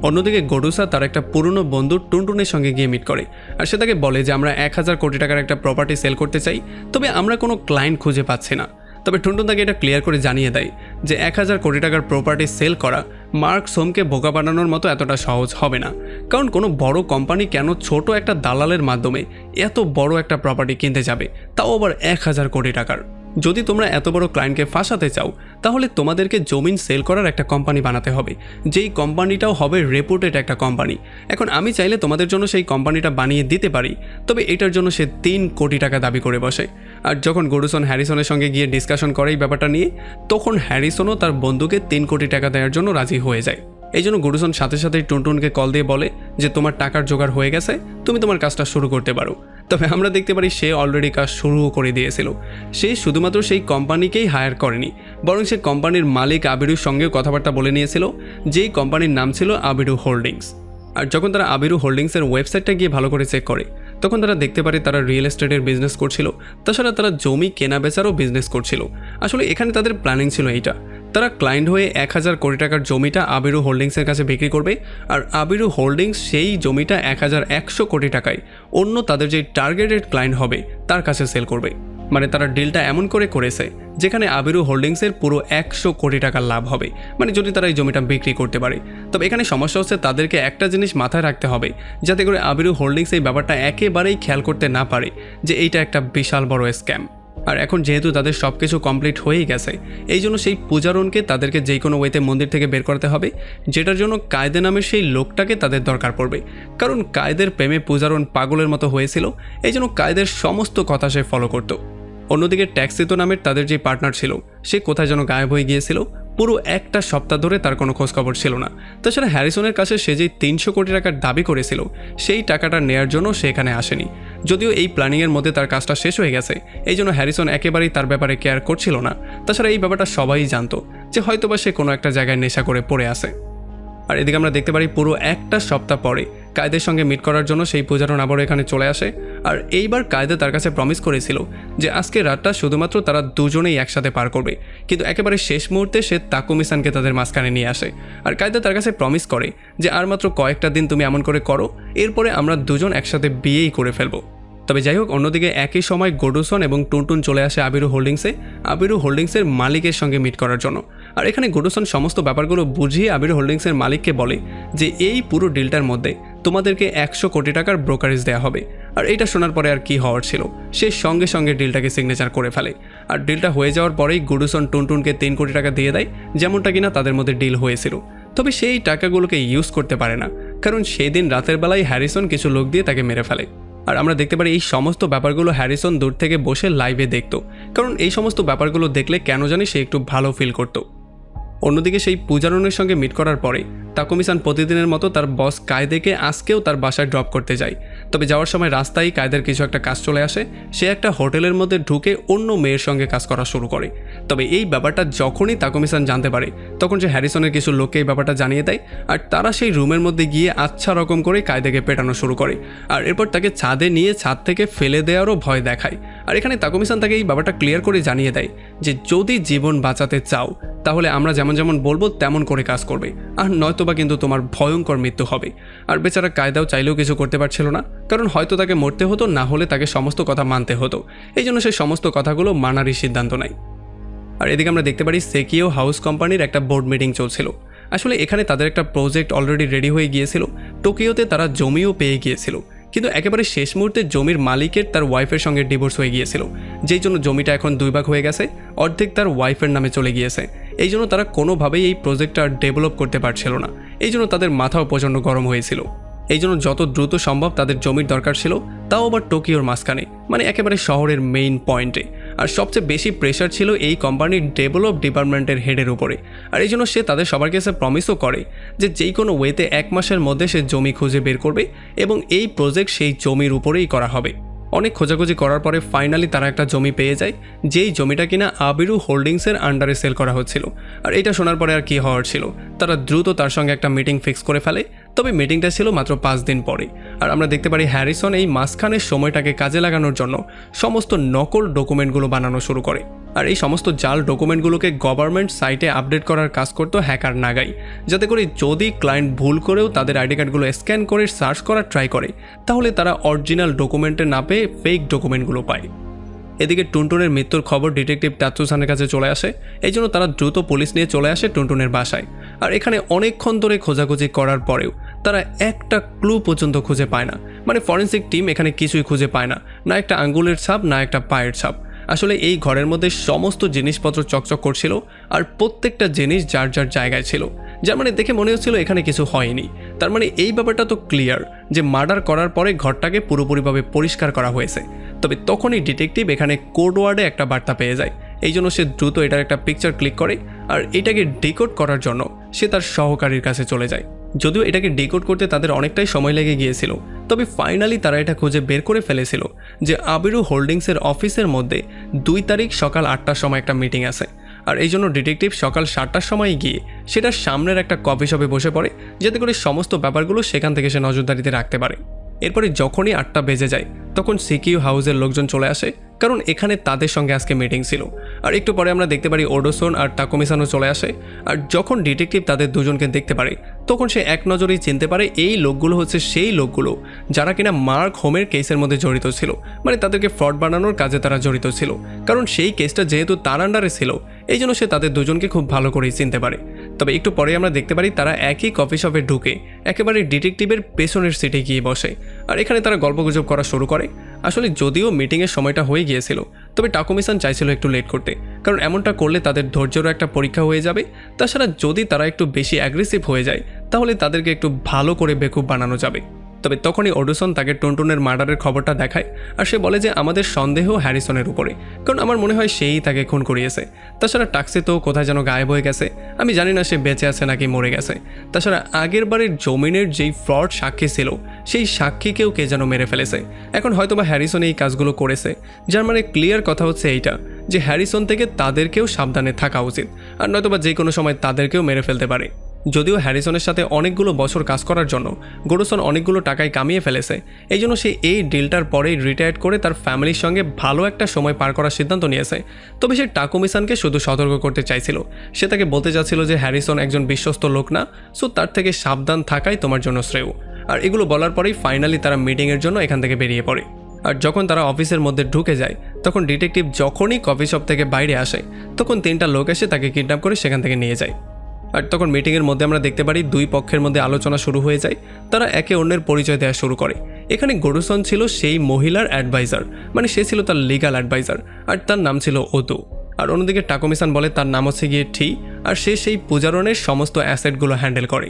[SPEAKER 1] অন্যদিকে গডুসা তার একটা পুরনো বন্ধু টুনটুনের সঙ্গে গিয়ে মিট করে, আর সে তাকে বলে যে আমরা 1000 কোটি টাকার একটা প্রপার্টি সেল করতে চাই, তবে আমরা কোনো ক্লায়েন্ট খুঁজে পাচ্ছি না। তবে টুনটুন তাকে এটা ক্লিয়ার করে জানিয়ে দেয় যে 1000 কোটি টাকার প্রপার্টি সেল করা মার্ক সোমকে বোকা বানানোর মতো এতটা সহজ হবে না, কারণ কোনো বড় কোম্পানি কেন ছোট একটা দালালের মাধ্যমে এত বড় একটা প্রপার্টি কিনতে যাবে, তাও আবার 1000 কোটি টাকার। যদি তোমরা এত বড় ক্লায়েন্টকে ফাঁসাতে চাও তাহলে তোমাদেরকে জমিন সেল করার একটা কোম্পানি বানাতে হবে, যেই কোম্পানিটাও হবে রেপুটেড একটা কোম্পানি। এখন আমি চাইলে তোমাদের জন্য সেই কোম্পানিটা বানিয়ে দিতে পারি, তবে এটার জন্য সে 3 কোটি টাকা দাবি করে বসে। আর যখন গডুসন হ্যারিসনের সঙ্গে গিয়ে ডিসকাশন করে এই ব্যাপারটা নিয়ে, তখন হ্যারিসনও তার বন্ধুকে 3 কোটি টাকা দেওয়ার জন্য রাজি হয়ে যায়। এই জন্য গডুসন সাথে সাথেই টুনটুনকে কল দিয়ে বলে যে তোমার টাকার জোগাড় হয়ে গেছে, তুমি তোমার কাজটা শুরু করতে পারো। তবে আমরা দেখতে পারি সে অলরেডি কাজ শুরুও করে দিয়েছিল। সে শুধুমাত্র সেই কোম্পানিকেই হায়ার করেনি, বরং সে কোম্পানির মালিক আবিরুর সঙ্গে কথাবার্তা বলে নিয়েছিল, যেই কোম্পানির নাম ছিল আবিরু হোল্ডিংস। আর যখন তারা আবিরু হোল্ডিংসের ওয়েবসাইটটা গিয়ে ভালো করে চেক করে, তখন তারা দেখতে পারে তারা রিয়েল এস্টেটের বিজনেস করছিল, তাছাড়া তারা জমি কেনা বেচারও বিজনেস করছিল। আসলে এখানে তাদের প্ল্যানিং ছিল এইটা, তারা ক্লায়েন্ট হয়ে 1000 কোটি টাকার জমিটা আবিরু হোল্ডিংসের কাছে বিক্রি করবে, আর আবিরু হোল্ডিংস সেই জমিটা 1100 কোটি টাকায় অন্য তাদের যে টার্গেটেড ক্লায়েন্ট হবে তার কাছে সেল করবে। মানে তারা ডিলটা এমন করে করেছে যেখানে আবিরু হোল্ডিংসের পুরো 100 কোটি টাকার লাভ হবে, মানে যদি তারা এই জমিটা বিক্রি করতে পারে। তবে এখানে সমস্যা হচ্ছে তাদেরকে একটা জিনিস মাথায় রাখতে হবে, যাতে করে আবিরু হোল্ডিংস এই ব্যাপারটা একেবারেই খেয়াল করতে না পারে যে এইটা একটা বিশাল বড় স্ক্যাম। আর এখন যেহেতু তাদের সব কিছু কমপ্লিট হয়েই গেছে, এই জন্য সেই পূজারণকে তাদেরকে যে কোনো ওয়েতে মন্দির থেকে বের করতে হবে, যেটার জন্য কায়দে নামের সেই লোকটাকে তাদের দরকার পড়বে। কারণ কায়দের প্রেমে পূজারণ পাগলের মতো হয়েছিল, এই জন্য কায়দের সমস্ত কথা সে ফলো করত। অন্যদিকে ট্যাক্সিতো নামের তাদের যে পার্টনার ছিল, সে কোথায় যেন গায়েব হয়ে গিয়েছিল, পুরো একটা সপ্তাহ ধরে তার কোনো খোঁজখবর ছিল না। তাছাড়া হ্যারিসনের কাছে সে যেই 300 কোটি টাকার দাবি করেছিল, সেই টাকাটা নেয়ার জন্য সে এখানে আসেনি। যদিও এই প্ল্যানিংয়ের মধ্যে তার কাজটা শেষ হয়ে গেছে, এই জন্য হ্যারিসন একেবারেই তার ব্যাপারে কেয়ার করছিল না। তাছাড়া এই ব্যাপারটা সবাই জানতো যে হয়তোবা সে কোনো একটা জায়গায় নেশা করে পড়ে আছে। আর এদিকে আমরা দেখতে পারি পুরো একটা সপ্তাহ পরে কায়দের সঙ্গে মিট করার জন্য সেই পূজারণ আবারও এখানে চলে আসে। আর এইবার কায়দে তার কাছে প্রমিস করেছিল যে আজকে রাতটা শুধুমাত্র তারা দুজনেই একসাথে পার করবে, কিন্তু একেবারে শেষ মুহূর্তে সে তাকুমিসানকে তাদের মাঝখানে নিয়ে আসে। আর কায়দে তার কাছে প্রমিস করে যে আর মাত্র কয়েকটা দিন তুমি এমন করে করো, এরপরে আমরা দুজন একসাথে বিয়েই করে ফেলবো। তবে যাই হোক, অন্যদিকে একই সময় গডুসন এবং টুনটুন চলে আসে আবিরু হোল্ডিংসে, আবিরু হোল্ডিংসের মালিকের সঙ্গে মিট করার জন্য। আর এখানে গডুসন সমস্ত ব্যাপারগুলো বুঝিয়ে আবিরু হোল্ডিংসের মালিককে বলে যে এই পুরো ডিলটার মধ্যে তোমাদেরকে 100 কোটি টাকার ব্রোকারেজ দেওয়া হবে। আর এটা শোনার পরে আর কি হওয়ার ছিল, সে সঙ্গে সঙ্গে ডিলটাকে সিগনেচার করে ফেলে। আর ডিলটা হয়ে যাওয়ার পরেই গডুসন টুনটুনকে 3 কোটি টাকা দিয়ে দেয়, যেমনটা কিনা তাদের মধ্যে ডিল হয়েছিল। তবে সেই টাকাগুলোকে ইউজ করতে পারে না, কারণ সেই দিন রাতের বেলায় হ্যারিসন কিছু লোক দিয়ে তাকে মেরে ফেলে। আর আমরা দেখতে পারি এই সমস্ত ব্যাপারগুলো হ্যারিসন দূর থেকে বসে লাইভে দেখতো, কারণ এই সমস্ত ব্যাপারগুলো দেখলে কেন জানি সে একটু ভালো ফিল করত। অন্যদিকে সেই পূজারণের সঙ্গে মিট করার পরে তাকুমিসান প্রতিদিনের মতো তার বস কায়দেকে আজকেও তার বাসায় ড্রপ করতে যায়। তবে যাওয়ার সময় রাস্তায় কায়দের কিছু একটা কাজ চলে আসে, সে একটা হোটেলের মধ্যে ঢুকে অন্য মেয়ের সঙ্গে কাজ করা শুরু করে। তবে এই ব্যাপারটা যখনই তাকুমিসান জানতে পারে, তখন সে হ্যারিসনের কিছু লোককে এই ব্যাপারটা জানিয়ে দেয়। আর তারা সেই রুমের মধ্যে গিয়ে আচ্ছা রকম করে কায়দেকে পেটানো শুরু করে, আর এরপর তাকে ছাদে নিয়ে ছাদ থেকে ফেলে দেওয়ারও ভয় দেখায়। আর এখানে তাকুমিসান তাকে এই ব্যাপারটা ক্লিয়ার করে জানিয়ে দেয় যে যদি জীবন বাঁচাতে চাও তাহলে আমরা যেমন যেমন বলবো তেমন করে কাজ করবে, আর নয়তোবা কিন্তু তোমার ভয়ঙ্কর মৃত্যু হবে। আর বেচারা কায়দাও চাইলেও কিছু করতে পারছিল না, কারণ হয়তো তাকে মরতে হতো, না হলে তাকে সমস্ত কথা মানতে হতো। এই জন্য সে সমস্ত কথাগুলো মানারই সিদ্ধান্ত নেয়। আর এদিকে আমরা দেখতে পারি সেকিও হাউস কোম্পানির একটা বোর্ড মিটিং চলছিল। আসলে এখানে তাদের একটা প্রজেক্ট অলরেডি রেডি হয়ে গিয়েছিল, টোকিওতে তারা জমিও পেয়ে গিয়েছিল, কিন্তু একেবারে শেষ মুহূর্তে জমির মালিকের তার ওয়াইফের সঙ্গে ডিভোর্স হয়ে গিয়েছিল, যেই জন্য জমিটা এখন 2 ভাগ হয়ে গেছে, অর্ধেক তার ওয়াইফের নামে চলে গিয়েছে। এই জন্য তারা কোনোভাবেই এই প্রজেক্টটা ডেভেলপ করতে পারছিল না, এই জন্য তাদের মাথাও প্রচণ্ড গরম হয়েছিল। এই জন্য যত দ্রুত সম্ভব তাদের জমির দরকার ছিল, তাও আবার টোকিওর মাঝখানে, মানে একেবারে শহরের মেইন পয়েন্টে। আর সবচেয়ে বেশি প্রেশার ছিল এই কোম্পানির ডেভেলপ ডিপার্টমেন্টের হেডের উপরে। আর এই জন্য সে তাদের সবার কাছে প্রমিসও করে যে যেই কোনো ওয়েতে 1 মাসের মধ্যে সে জমি খুঁজে বের করবে, এবং এই প্রজেক্ট সেই জমির উপরেই করা হবে। অনেক খোঁজাখুঁজি করার পরে ফাইনালি তারা একটা জমি পেয়ে যায়, যেই জমিটা কিনা আবিরু হোল্ডিংসের আন্ডারে সেল করা হচ্ছিল। আর এটা শোনার পরে আর কি হওয়ার ছিল, তারা দ্রুত তার সঙ্গে একটা মিটিং ফিক্স করে ফেলে। তবে মিটিংটা ছিল মাত্র 5 দিন পরে। আর আমরা দেখতে পারি হ্যারিসন এই মাঝখানের সময়টাকে কাজে লাগানোর জন্য সমস্ত নকল ডকুমেন্টগুলো বানানো শুরু করে। আর এই সমস্ত জাল ডকুমেন্টগুলোকে গভর্নমেন্ট সাইটে আপডেট করার কাজ করতো হ্যাকার নাগাই, যাতে করে যদি ক্লায়েন্ট ভুল করেও তাদের আইডি কার্ডগুলো স্ক্যান করে সার্চ করার ট্রাই করে, তাহলে তারা অরিজিনাল ডকুমেন্টে না পেয়ে ফেক ডকুমেন্টগুলো পায়। এদিকে টুনটুনের মৃত্যুর খবর ডিটেকটিভ তাতসুসানের কাছে চলে আসে, এই জন্য তারা দ্রুত পুলিশ নিয়ে চলে আসে টুনটুনের বাসায়। আর এখানে অনেকক্ষণ ধরে খোঁজাখুঁজি করার পরেও তারা একটা ক্লু পর্যন্ত খুঁজে পায় না, মানে ফরেন্সিক টিম এখানে কিছুই খুঁজে পায় না, না একটা আঙ্গুলের ছাপ, না একটা পায়ের ছাপ। আসলে এই ঘরের মধ্যে সমস্ত জিনিসপত্র চকচক করছিল আর প্রত্যেকটা জিনিস যার যার জায়গায় ছিল, যার মানে দেখে মনে হচ্ছিল এখানে কিছু হয়নি। তার মানে এই ব্যাপারটা তো ক্লিয়ার যে মার্ডার করার পরে ঘরটাকে পুরোপুরিভাবে পরিষ্কার করা হয়েছে। তবে তখনই ডিটেকটিভ এখানে কোড ওয়ার্ডে একটা বার্তা পেয়ে যায়। এই জন্য সে দ্রুত এটার একটা পিকচার ক্লিক করে আর এটাকে ডিকোড করার জন্য সে তার সহকারীর কাছে চলে যায়। যদিও এটাকে ডিকোড করতে তাদের অনেকটাই সময় লেগে গিয়েছিল, তবে ফাইনালি তারা এটা খুঁজে বের করে ফেলেছিল যে আবিরু হোল্ডিংসের অফিসের মধ্যে 2 তারিখ সকাল 8টার সময় একটা মিটিং আছে। আর এই জন্য ডিটেকটিভ সকাল 7টার সময় গিয়ে সেটার সামনের একটা কফি শপে বসে পড়ে, যাতে করে সমস্ত ব্যাপারগুলো সেখান থেকে সে নজরদারিতে রাখতে পারে। এরপরে যখনই 8টা বেজে যায় তখন সিকিউ হাউসের লোকজন চলে আসে, কারণ এখানে তাদের সঙ্গে আজকে মিটিং ছিল। আর একটু পরে আমরা দেখতে পারি ওডোসন আর টাকুমিসানও চলে আসে। আর যখন ডিটেকটিভ তাদের দুজনকে দেখতে পারে তখন সে এক নজরেই চিনতে পারে এই লোকগুলো হচ্ছে সেই লোকগুলো যারা কিনা মার্ক হোমের কেসের মধ্যে জড়িত ছিল, মানে তাদেরকে ফ্রড বানানোর কাজে তারা জড়িত ছিল। কারণ সেই কেসটা যেহেতু তার আন্ডারে ছিল এই জন্য সে তাদের দুজনকে খুব ভালো করেই চিনতে পারে। তবে একটু পরে আমরা দেখতে পারি তারা একই কফি শপে ঢুকে একেবারে ডিটেকটিভের পেছনের সিটে গিয়ে বসে আর এখানে তারা গল্পগুজব করা শুরু করে। আসলে যদিও মিটিংয়ের সময়টা হয়ে গিয়েছিল, তবে টাকুমিসান চাইছিল একটু লেট করতে, কারণ এমনটা করলে তাদের ধৈর্যেরও একটা পরীক্ষা হয়ে যাবে। তাছাড়া যদি তারা একটু বেশি অ্যাগ্রেসিভ হয়ে যায় তাহলে তাদেরকে একটু ভালো করে বেকুব বানানো যাবে। তবে তখনই ওডোসন তাকে টুনটুনের মার্ডারের খবরটা দেখায় আর সে বলে যে আমাদের সন্দেহ হ্যারিসনের উপরে, কারণ আমার মনে হয় সেই তাকে খুন করিয়েছে। তাছাড়া টাক্সি তো কোথায় যেন গায়েব হয়ে গেছে, আমি জানি না সে বেঁচে আছে নাকি মরে গেছে। তাছাড়া আগের বারের জমিনের যেই ফ্রড সাক্ষী ছিল সেই সাক্ষীকেও কে যেন মেরে ফেলেছে। এখন হয়তোবা হ্যারিসন এই কাজগুলো করেছে, যার মানে ক্লিয়ার কথা হচ্ছে এইটা যে হ্যারিসন থেকে তাদেরকেও সাবধানে থাকা উচিত, আর নয়তোবা যে কোনো সময় তাদেরকেও মেরে ফেলতে পারে। যদিও হ্যারিসনের সাথে অনেকগুলো বছর কাজ করার জন্য গোডোসন অনেকগুলো টাকায় কামিয়ে ফেলেছে, এই জন্য সে এই ডিলটার পরেই রিটায়ার্ড করে তার ফ্যামিলির সঙ্গে ভালো একটা সময় পার করার সিদ্ধান্ত নিয়েছে। তবে সে টাকুমিসানকে শুধু সতর্ক করতে চাইছিল, সে তাকে বলতে চাচ্ছিল যে হ্যারিসন একজন বিশ্বস্ত লোক না, সো তার থেকে সাবধান থাকাই তোমার জন্য শ্রেয়। আর এগুলো বলার পরেই ফাইনালি তারা মিটিংয়ের জন্য এখান থেকে বেরিয়ে পড়ে। আর যখন তারা অফিসের মধ্যে ঢুকে যায় তখন ডিটেকটিভ যখনই কফি শপ থেকে বাইরে আসে তখন 3টা লোক এসে তাকে কিডন্যাপ করে সেখান থেকে নিয়ে যায়। আর তখন মিটিংয়ের মধ্যে আমরা দেখতে পারি 2 পক্ষের মধ্যে আলোচনা শুরু হয়ে যায়, তারা একে অন্যের পরিচয় দেওয়া শুরু করে। এখানে গোডোসন ছিল সেই মহিলার অ্যাডভাইজার, মানে সে ছিল তার লিগাল অ্যাডভাইজার, আর তার নাম ছিল ওদু। আর অন্যদিকে টাকুমিসান বলে তার নাম হচ্ছে গিয়ে ঠি, আর সে সেই পূজারনের সমস্ত অ্যাসেটগুলো হ্যান্ডেল করে।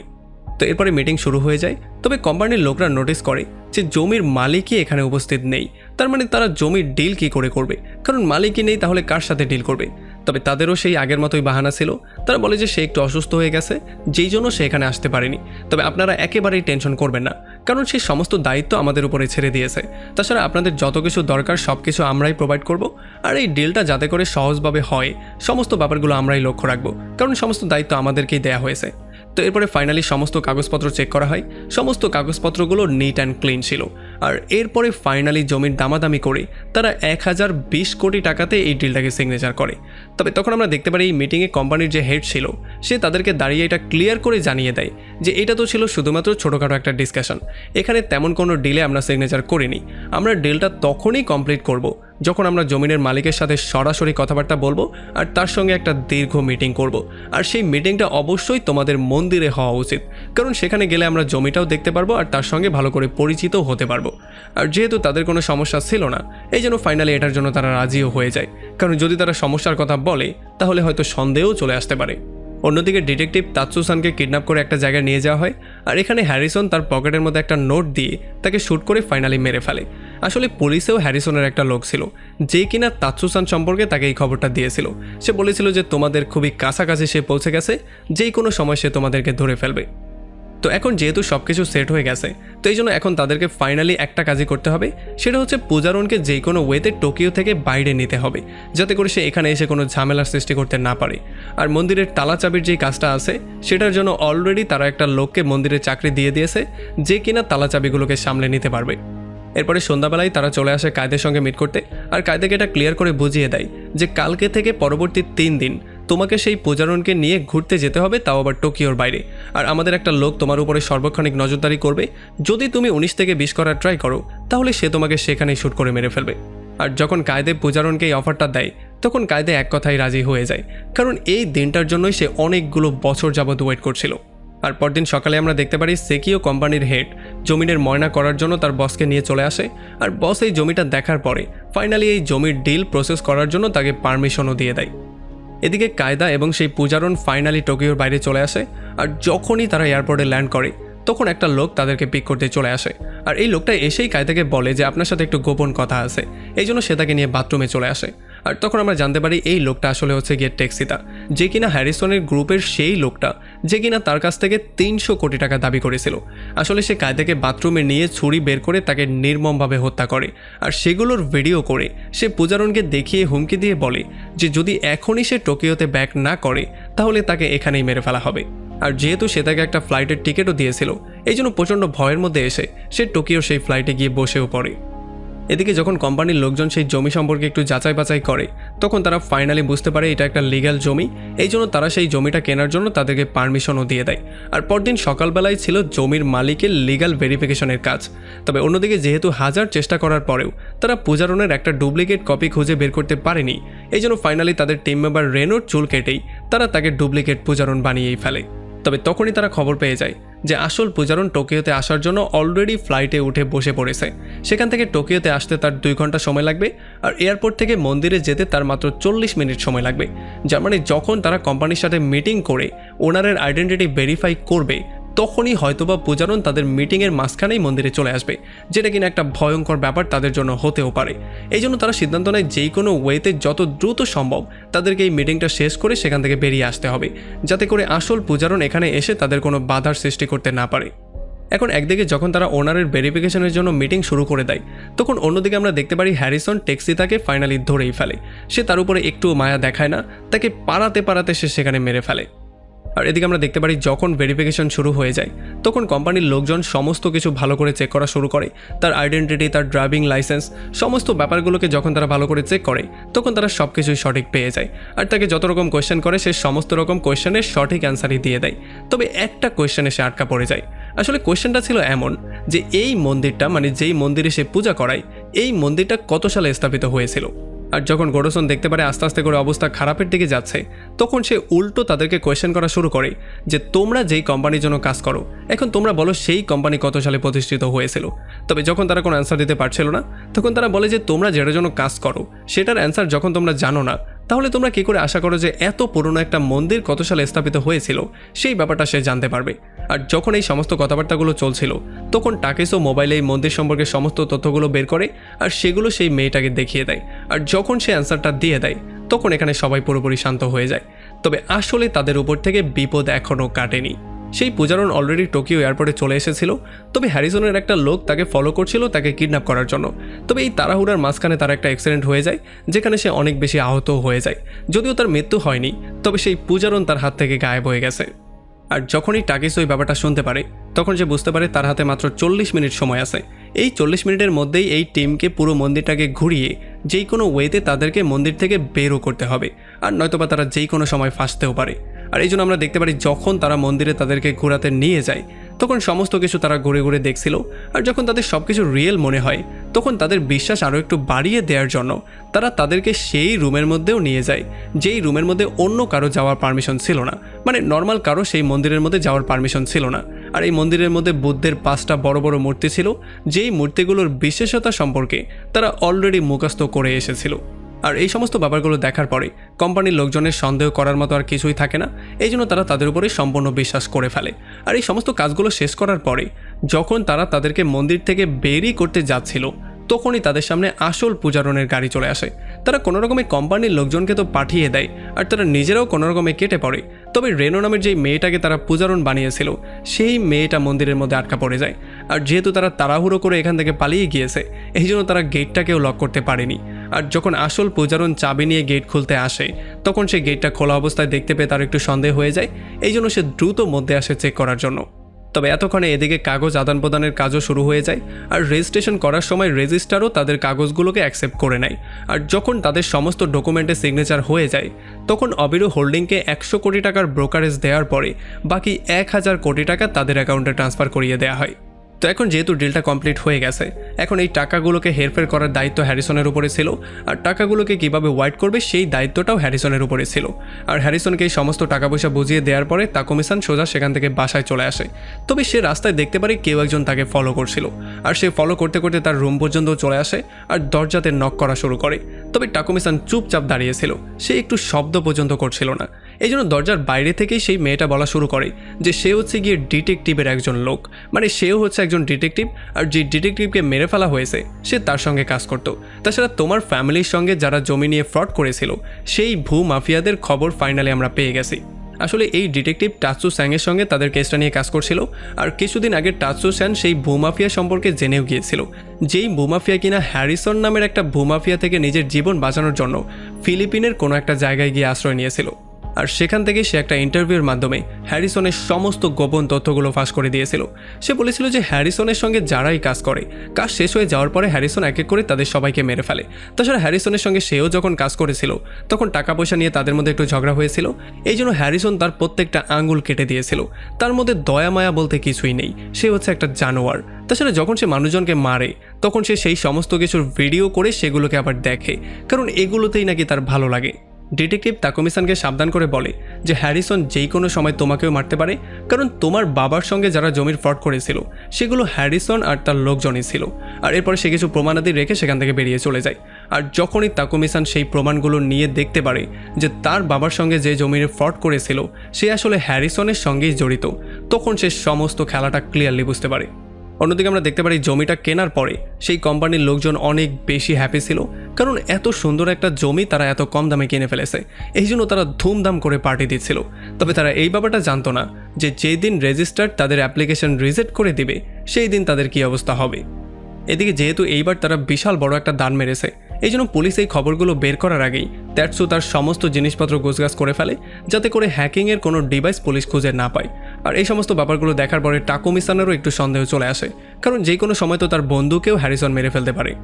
[SPEAKER 1] তো এরপরে মিটিং শুরু হয়ে যায়, তবে কোম্পানির লোকরা নোটিস করে যে জমির মালিকই এখানে উপস্থিত নেই। তার মানে তারা জমির ডিল কি করে করবে, কারণ মালিকই নেই তাহলে কার সাথে ডিল করবে। তবে তাদেরও সেই আগের মতোই বাহানা ছিল, তারা বলে যে সে একটু অসুস্থ হয়ে গেছে যেই জন্য সে এখানে আসতে পারেনি। তবে আপনারা একেবারেই টেনশন করবেন না, কারণ সেই সমস্ত দায়িত্ব আমাদের উপরে ছেড়ে দিয়েছে। তাছাড়া আপনাদের যত কিছু দরকার সব কিছু আমরাই প্রোভাইড করব, আর এই ডিলটা যাতে করে সহজভাবে হয় সমস্ত ব্যাপারগুলো আমরাই লক্ষ্য রাখবো, কারণ সমস্ত দায়িত্ব আমাদেরকেই দেওয়া হয়েছে। তো এরপরে ফাইনালি সমস্ত কাগজপত্র চেক করা হয়, সমস্ত কাগজপত্রগুলো নিট অ্যান্ড ক্লিন ছিল। আর এরপরে ফাইনালি জমির দামাদামি করে তারা 1020 কোটি টাকাতে এই ডিলটাকে সিগনেচার করে। তবে তখন আমরা দেখতে পারি এই মিটিংয়ে কোম্পানির যে হেড ছিল সে তাদেরকে দাঁড়িয়ে এটা ক্লিয়ার করে জানিয়ে দেয় যে এটা তো ছিল শুধুমাত্র ছোটোখাটো একটা ডিসকাশন, এখানে তেমন কোনো ডিলে আমরা সিগনেচার করিনি। আমরা ডিলটা তখনই কমপ্লিট করব যখন আমরা জমিনের মালিকের সাথে সরাসরি কথাবার্তা বলবো আর তার সঙ্গে একটা দীর্ঘ মিটিং করব। আর সেই মিটিংটা অবশ্যই তোমাদের মন্দিরে হওয়া উচিত, কারণ সেখানে গেলে আমরা জমিটাও দেখতে পারবো আর তার সঙ্গে ভালো করে পরিচিতও হতে পারবো। আর যেহেতু তাদের কোনো সমস্যা ছিল না এই জন্য ফাইনালি এটার জন্য তারা রাজিও হয়ে যায়, কারণ যদি তারা সমস্যার কথা বলে তাহলে হয়তো সন্দেহও চলে আসতে পারে। অন্যদিকে ডিটেকটিভ তাৎসুসানকে কিডন্যাপ করে একটা জায়গায় নিয়ে যাওয়া হয়, আর এখানে হ্যারিসন তার পকেটের মধ্যে একটা নোট দিয়ে তাকে শ্যুট করে ফাইনালি মেরে ফেলে। আসলে পুলিশেও হ্যারিসনের একটা লোক ছিল যে কিনা তাৎসুসান সম্পর্কে তাকে এই খবরটা দিয়েছিল। সে বলেছিল যে তোমাদের খুবই কাছাকাছি সে পৌঁছে গেছে, যেই কোনো সময় সে তোমাদেরকে ধরে ফেলবে। তো এখন যেহেতু সব কিছু সেট হয়ে গেছে তো এই জন্য এখন তাদেরকে ফাইনালি একটা কাজই করতে হবে, সেটা হচ্ছে পূজারনকে যে কোনো ওয়েতে টোকিও থেকে বাইরে নিতে হবে, যাতে করে সে এখানে এসে কোনো ঝামেলার সৃষ্টি করতে না পারে। আর মন্দিরের তালা চাবির যেই কাজটা আছে সেটার জন্য অলরেডি তারা একটা লোককে মন্দিরে চাকরি দিয়ে দিয়েছে যে কিনা তালা চাবিগুলোকে সামলে নিতে পারবে। এরপরে সন্ধ্যাবেলায় তারা চলে আসে কায়দের সঙ্গে মিট করতে, আর কায়দাকে এটা ক্লিয়ার করে বুঝিয়ে দেয় যে কালকে থেকে পরবর্তী 3 দিন তোমাকে সেই পূজারনকে নিয়ে ঘুরতে যেতে হবে, তাও আবার টোকিওর বাইরে। আর আমাদের একটা লোক তোমার উপরে সর্বক্ষণিক নজরদারি করবে, যদি তুমি 19 থেকে 20 করার ট্রাই করো তাহলে সে তোমাকে সেখানেই শ্যুট করে মেরে ফেলবে। আর যখন কায়দে পূজারনকে এই অফারটা দেয় তখন কায়দে এক কথাই রাজি হয়ে যায়, কারণ এই দিনটার জন্যই সে অনেকগুলো বছর যাবত ওয়েট করছিল। আর পরদিন সকালে আমরা দেখতে পারি সেকিও কোম্পানির হেড জমিনের ময়না করার জন্য তার বসকে নিয়ে চলে আসে, আর বস এই জমিটা দেখার পরে ফাইনালি এই জমির ডিল প্রসেস করার জন্য তাকে পারমিশনও দিয়ে দেয়। এদিকে কায়দা এবং সেই পূজারন ফাইনালি টোকিওর বাইরে চলে আসে, আর যখনই তারা এয়ারপোর্টে ল্যান্ড করে তখন একটা লোক তাদেরকে পিক করতে চলে আসে, আর এই লোকটা এসেই কায়দাকে বলে যে আপনার সাথে একটু গোপন কথা আছে, এই জন্য সে তাকে নিয়ে বাথরুমে চলে আসে। আর তখন আমরা জানতে পারি এই লোকটা আসলে হচ্ছে গিয়ে টেক্সিতা, যে কিনা হ্যারিসনের গ্রুপের সেই লোকটা যে কিনা তার কাছ থেকে 300 কোটি টাকা দাবি করেছিল। আসলে সে কায়দাকে বাথরুমে নিয়ে ছুরি বের করে তাকে নির্মমভাবে হত্যা করে, আর সেগুলোর ভিডিও করে সে পূজারনকে দেখিয়ে হুমকি দিয়ে বলে যে যদি এখনই সে টোকিওতে ব্যাক না করে তাহলে তাকে এখানেই মেরে ফেলা হবে। আর যেহেতু সে তাকে একটা ফ্লাইটের টিকিটও দিয়েছিল, এই জন্য প্রচণ্ড ভয়ের মধ্যে এসে সে টোকিওর সেই ফ্লাইটে গিয়ে বসেও পড়ে। এদিকে যখন কোম্পানির লোকজন সেই জমি সম্পর্কে একটু যাচাই বাছাই করে তখন তারা ফাইনালি বুঝতে পারে এটা একটা লিগ্যাল জমি, এই জন্য তারা সেই জমিটা কেনার জন্য তাদেরকে পারমিশনও দিয়ে দেয়। আর পরদিন সকালবেলায় ছিল জমির মালিকের লিগ্যাল ভেরিফিকেশনের কাজ। তবে অন্যদিকে যেহেতু হাজার চেষ্টা করার পরেও তারা পূজারনের একটা ডুপ্লিকেট কপি খুঁজে বের করতে পারেনি, এই জন্য ফাইনালি তাদের টিম মেম্বার রেনোর চুল কেটেই তারা তাকে ডুপ্লিকেট পূজারন বানিয়েই ফেলে। তবে তখনই তারা খবর পেয়ে যায় যে আসল পূজারন টোকিওতে আসার জন্য অলরেডি ফ্লাইটে উঠে বসে পড়েছে। সেখান থেকে টোকিওতে আসতে তার 2 ঘন্টা সময় লাগবে, আর এয়ারপোর্ট থেকে মন্দিরে যেতে তার মাত্র 40 মিনিট সময় লাগবে। যার মানে যখন তারা কোম্পানির সাথে মিটিং করে ওনারের আইডেন্টিটি ভেরিফাই করবে তখনই হয়তোবা পূজারন তাদের মিটিংয়ের মাঝখানেই মন্দিরে চলে আসবে, যেটা কিনা একটা ভয়ঙ্কর ব্যাপার তাদের জন্য হতেও পারে। এই জন্য তারা সিদ্ধান্ত নেয় যেই কোনো ওয়েতে যত দ্রুত সম্ভব তাদেরকে এই মিটিংটা শেষ করে সেখান থেকে বেরিয়ে আসতে হবে, যাতে করে আসল পূজারন এখানে এসে তাদের কোনো বাধার সৃষ্টি করতে না পারে। এখন একদিকে যখন তারা ওনারের ভেরিফিকেশনের জন্য মিটিং শুরু করে দেয় তখন অন্যদিকে আমরা দেখতে পারি হ্যারিসন টেক্সিতাকে ফাইনালি ধরেই ফেলে। সে তার উপরে একটুও মায়া দেখায় না, তাকে পাড়াতে পাড়াতে সে সেখানে মেরে ফেলে। আর এদিকে আমরা দেখতে পারি যখন ভেরিফিকেশন শুরু হয়ে যায় তখন কোম্পানির লোকজন সমস্ত কিছু ভালো করে চেক করা শুরু করে। তার আইডেন্টিটি, তার ড্রাইভিং লাইসেন্স, সমস্ত ব্যাপারগুলোকে যখন তারা ভালো করে চেক করে তখন তারা সব কিছুই সঠিক পেয়ে যায়। আর তাকে যত রকম কোয়েশ্চেন করে সে সমস্ত রকম কোয়েশ্চেনের সঠিক অ্যান্সারই দিয়ে দেয়। তবে একটা কোয়েশ্চেনে সে আটকা পড়ে যায়। আসলে কোয়েশ্চেনটা ছিল এমন যে এই মন্দিরটা, মানে যেই মন্দিরে সে পূজা করায়, এই মন্দিরটা কত সালে স্থাপিত হয়েছিল। আর যখন গোডোসন দেখতে পারে আস্তে আস্তে করে অবস্থা খারাপের দিকে যাচ্ছে তখন সে উল্টো তাদেরকে কোয়েশ্চেন করা শুরু করে যে তোমরা যেই কোম্পানির জন্য কাজ করো এখন তোমরা বলো সেই কোম্পানি কত সালে প্রতিষ্ঠিত হয়েছিল। তবে যখন তারা কোনো অ্যান্সার দিতে পারছিল না তখন তারা বলে যে তোমরা যেটার জন্য কাজ করো সেটার অ্যান্সার যখন তোমরা জানো না তাহলে তোমরা কী করে আশা করো যে এত পুরনো একটা মন্দির কত সালে স্থাপিত হয়েছিল সেই ব্যাপারটা সে জানতে পারবে। আর যখন এই সমস্ত কথাবার্তাগুলো চলছিল তখন টাকেসো মোবাইলে এই মন্দির সম্পর্কে সমস্ত তথ্যগুলো বের করে আর সেগুলো সেই মেয়েটাকে দেখিয়ে দেয়। আর যখন সে অ্যান্সারটা দিয়ে দেয় তখন এখানে সবাই পুরোপুরি শান্ত হয়ে যায়। তবে আসলে তাদের উপর থেকে বিপদ এখনও কাটেনি। সেই পূজারন অলরেডি টোকিও এয়ারপোর্টে চলে এসেছিল, তবে হ্যারিসনের একটা লোক তাকে ফলো করছিল তাকে কিডন্যাপ করার জন্য। তবে এই তাড়াহুড়ার মাঝখানে তার একটা অ্যাক্সিডেন্ট হয়ে যায় যেখানে সে অনেক বেশি আহতও হয়ে যায়। যদিও তার মৃত্যু হয়নি, তবে সেই পূজারন তার হাত থেকে গায়েব হয়ে গেছে। আর যখনই টাকিসো এই ব্যাপারটা শুনতে পারে তখন সে বুঝতে পারে তার হাতে মাত্র 40 মিনিট সময় আছে। এই 40 মিনিটের মধ্যেই এই টিমকে পুরো মন্দিরটাকে ঘুরিয়ে যেই কোনো ওয়েতে তাদেরকে মন্দির থেকে বেরও করতে হবে, আর নয়তোবা তারা যেই কোনো সময় ফাঁসতেও পারে। আর এই জন্য আমরা দেখতে পারি যখন তারা মন্দিরে তাদেরকে ঘোরাতে নিয়ে যায় তখন সমস্ত কিছু তারা ঘুরে ঘুরে দেখছিল। আর যখন তাদের সব কিছু রিয়েল মনে হয় তখন তাদের বিশ্বাস আরও একটু বাড়িয়ে দেওয়ার জন্য তারা তাদেরকে সেই রুমের মধ্যেও নিয়ে যায় যেই রুমের মধ্যে অন্য কারো যাওয়ার পারমিশন ছিল না, মানে নর্মাল কারো সেই মন্দিরের মধ্যে যাওয়ার পারমিশন ছিল না। আর এই মন্দিরের মধ্যে বুদ্ধের 5টা বড় বড় মূর্তি ছিল, যেই মূর্তিগুলোর বিশেষতা সম্পর্কে তারা অলরেডি মুখস্থ করে এসেছিল। আর এই সমস্ত ব্যাপারগুলো দেখার পরে কোম্পানির লোকজনের সন্দেহ করার মতো আর কিছুই থাকে না, এই জন্য তারা তাদের উপরে সম্পূর্ণ বিশ্বাস করে ফেলে। আর এই সমস্ত কাজগুলো শেষ করার পরে যখন তারা তাদেরকে মন্দির থেকে বেরিয়ে করতে যাচ্ছিল তখনই তাদের সামনে আসল পূজারনের গাড়ি চলে আসে। তারা কোনোরকমে কোম্পানির লোকজনকে তো পাঠিয়ে দেয় আর তারা নিজেরাও কোনোরকমে কেটে পড়ে। তবে রেনো নামের যেই মেয়েটাকে তারা পূজারন বানিয়েছিল সেই মেয়েটা মন্দিরের মধ্যে আটকা পড়ে যায়। আর যেহেতু তারা তাড়াহুড়ো করে এখান থেকে পালিয়ে গিয়েছে এই জন্য তারা গেটটাকেও লক করতে পারেনি। আর যখন আসল পূজারন চাবি নিয়ে গেট খুলতে আসে তখন সেই গেটটা খোলা অবস্থায় দেখতে পেয়ে তার একটু সন্দেহ হয়ে যায়, এই জন্য সে দ্রুত মধ্যে আসে চেক করার জন্য। তবে এতক্ষণে এদিকে কাগজ আদান প্রদানের কাজও শুরু হয়ে যায়। আর রেজিস্ট্রেশন করার সময় রেজিস্ট্রারও তাদের কাগজগুলোকে অ্যাকসেপ্ট করে নেয়। আর যখন তাদের সমস্ত ডকুমেন্টে সিগনেচার হয়ে যায় তখন অবিরু হোল্ডিংকে 100 কোটি টাকার ব্রোকারেজ দেওয়ার পরে বাকি 1000 কোটি টাকা তাদের অ্যাকাউন্টে ট্রান্সফার করিয়ে দেওয়া হয়। তো এখন যেহেতু ডিলটা কমপ্লিট হয়ে গেছে, এখন এই টাকাগুলোকে হেরফের করার দায়িত্ব হ্যারিসনের উপরে ছিল, আর টাকাগুলোকে কিভাবে হোয়াইট করবে সেই দায়িত্বটাও হ্যারিসনের উপরে ছিল। আর হ্যারিসনকে এই সমস্ত টাকা পয়সা বুঝিয়ে দেওয়ার পরে তাকুমি-সান সোজা সেখান থেকে বাসায় চলে আসে। তবে সে রাস্তায় দেখতে পারে কেউ একজন তাকে ফলো করছিল, আর সে ফলো করতে করতে তার রুম পর্যন্ত চলে আসে আর দরজাতে নক করা শুরু করে। তবে তাকুমি-সান চুপচাপ দাঁড়িয়েছিল, সে একটু শব্দ পর্যন্ত করছিল না। এই জন্য দরজার বাইরে থেকেই সেই মেয়েটা বলা শুরু করে যে সে হচ্ছে গিয়ে ডিটেকটিভের একজন লোক, মানে সেও হচ্ছে একজন ডিটেকটিভ, আর যে ডিটেকটিভকে মেরে ফেলা হয়েছে সে তার সঙ্গে কাজ করত। তাছাড়া তোমার ফ্যামিলির সঙ্গে যারা জমি নিয়ে ফ্রড করেছিল সেই ভূ মাফিয়াদের খবর ফাইনালি আমরা পেয়ে গেছি। আসলে এই ডিটেকটিভ টাৎসু স্যাংয়ের সঙ্গে তাদের কেসটা নিয়ে কাজ করছিল, আর কিছুদিন আগে টাৎসু স্যাং সেই ভূমাফিয়া সম্পর্কে জেনেও গিয়েছিল, যেই ভূমাফিয়া কিনা হ্যারিসন নামের একটা ভূমাফিয়া থেকে নিজের জীবন বাঁচানোর জন্য ফিলিপিনের কোনো একটা জায়গায় গিয়ে আশ্রয় নিয়েছিল। আর সেখান থেকে সে একটা ইন্টারভিউর মাধ্যমে হ্যারিসনের সমস্ত গোপন তথ্যগুলো ফাঁস করে দিয়েছিল। সে বলেছিল যে হ্যারিসনের সঙ্গে যারাই কাজ করে, কাজ শেষ হয়ে যাওয়ার পরে হ্যারিসন এক এক করে তাদের সবাইকে মেরে ফেলে। তাছাড়া হ্যারিসনের সঙ্গে সেও যখন কাজ করেছিল তখন টাকা পয়সা নিয়ে তাদের মধ্যে একটু ঝগড়া হয়েছিল, এই জন্য হ্যারিসন তার প্রত্যেকটা আঙ্গুল কেটে দিয়েছিল। তার মধ্যে দয়া মায়া বলতে কিছুই নেই, সে হচ্ছে একটা জানোয়ার। তাছাড়া যখন সে মানুষজনকে মারে তখন সে সেই সমস্ত কিছুর ভিডিও করে সেগুলোকে আবার দেখে, কারণ এগুলোতেই নাকি তার ভালো লাগে। ডিটেকটিভ তাকুমি-সানকে সাবধান করে বলে যে হ্যারিসন যেই কোনো সময় তোমাকেও মারতে পারে, কারণ তোমার বাবার সঙ্গে যারা জমির ফ্রড করেছিল সেগুলো হ্যারিসন আর তার লোকজনই ছিল। আর এরপরে সে কিছু প্রমাণাদি রেখে সেখান থেকে বেরিয়ে চলে যায়। আর যখনই তাকুমি-সান সেই প্রমাণগুলো নিয়ে দেখতে পারে যে তার বাবার সঙ্গে যে জমির ফ্রড করেছিল সে আসলে হ্যারিসনের সঙ্গেই জড়িত, তখন সে সমস্ত খেলাটা ক্লিয়ারলি বুঝতে পারে। অন্যদিকে আমরা দেখতে পারি জমিটা কেনার পরে সেই কোম্পানির লোকজন অনেক বেশি হ্যাপি ছিল, কারণ এত সুন্দর একটা জমি তারা এত কম দামে কিনে ফেলেছে, এই জন্য তারা ধুমধাম করে পার্টি দিচ্ছিল। তবে তারা এই ব্যাপারটা জানতো না যে যেই দিন রেজিস্ট্রার তাদের অ্যাপ্লিকেশন রিজেক্ট করে দিবে সেই দিন তাদের কী অবস্থা হবে। এদিকে যেহেতু এইবার তারা বিশাল বড় একটা দান মেরেছে, এই জন্য পুলিশ এই খবরগুলো বের করার আগেই ট্যাটসু তার সমস্ত জিনিসপত্র গোছগাছ করে ফেলে, যাতে করে হ্যাকিংয়ের কোনো ডিভাইস পুলিশ খুঁজে না পায়। আর এই সমস্ত ব্যাপারগুলো দেখার পরে তাকুমি-সানেরও একটু সন্দেহ চলে আসে, কারণ যে কোনো সময় তো তার বন্ধুকেও হ্যারিসন মেরে ফেলতে পারে।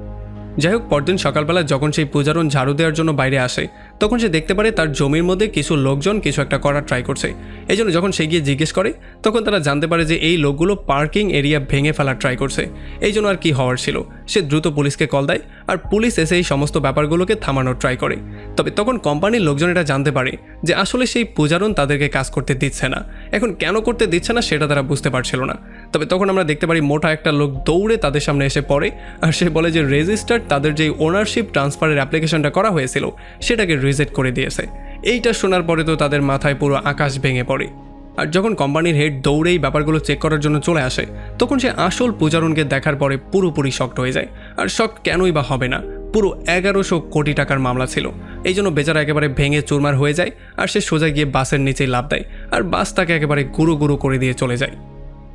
[SPEAKER 1] যাই হোক, পরদিন সকালবেলা যখন সেই পূজারন ঝাড়ু দেওয়ার জন্য বাইরে আসে তখন সে দেখতে পারে তার জমির মধ্যে কিছু লোকজন কিছু একটা করার ট্রাই করছে। এই জন্য যখন সে গিয়ে জিজ্ঞেস করে তখন তারা জানতে পারে যে এই লোকগুলো পার্কিং এরিয়া ভেঙে ফেলার ট্রাই করছে। এই জন্য আর কি হওয়ার ছিল, সে দ্রুত পুলিশকে কল দেয় আর পুলিশ এসে এই সমস্ত ব্যাপারগুলোকে থামানোর ট্রাই করে। তবে তখন কোম্পানির লোকজন এটা জানতে পারে যে আসলে সেই পূজারন তাদেরকে কাজ করতে দিচ্ছে না। এখন কেন করতে দিচ্ছে না সেটা তারা বুঝতে পারছিল না। তবে তখন আমরা দেখতে পারি মোটা একটা লোক দৌড়ে তাদের সামনে এসে পড়ে, আর সে বলে যে রেজিস্টার তাদের যে ওনারশিপ ট্রান্সফারের অ্যাপ্লিকেশনটা করা হয়েছিল সেটাকে রিজেক্ট করে দিয়েছে। এইটা শোনার পরে তো তাদের মাথায় পুরো আকাশ ভেঙে পড়ে। আর যখন কোম্পানির হেড দৌড়েই ব্যাপারগুলো চেক করার জন্য চলে আসে তখন সে আসল পূজারনকে দেখার পরে পুরোপুরি শকড হয়ে যায়। আর শক কেনই বা হবে না, পুরো 1100 কোটি টাকার মামলা ছিল, এই জন্য বেচারা একেবারে ভেঙে চুরমার হয়ে যায়। আর সে সোজা গিয়ে বাসের নিচেই লাফ দেয়, আর বাস তাকে একেবারে গুরু গুরু করে দিয়ে চলে যায়।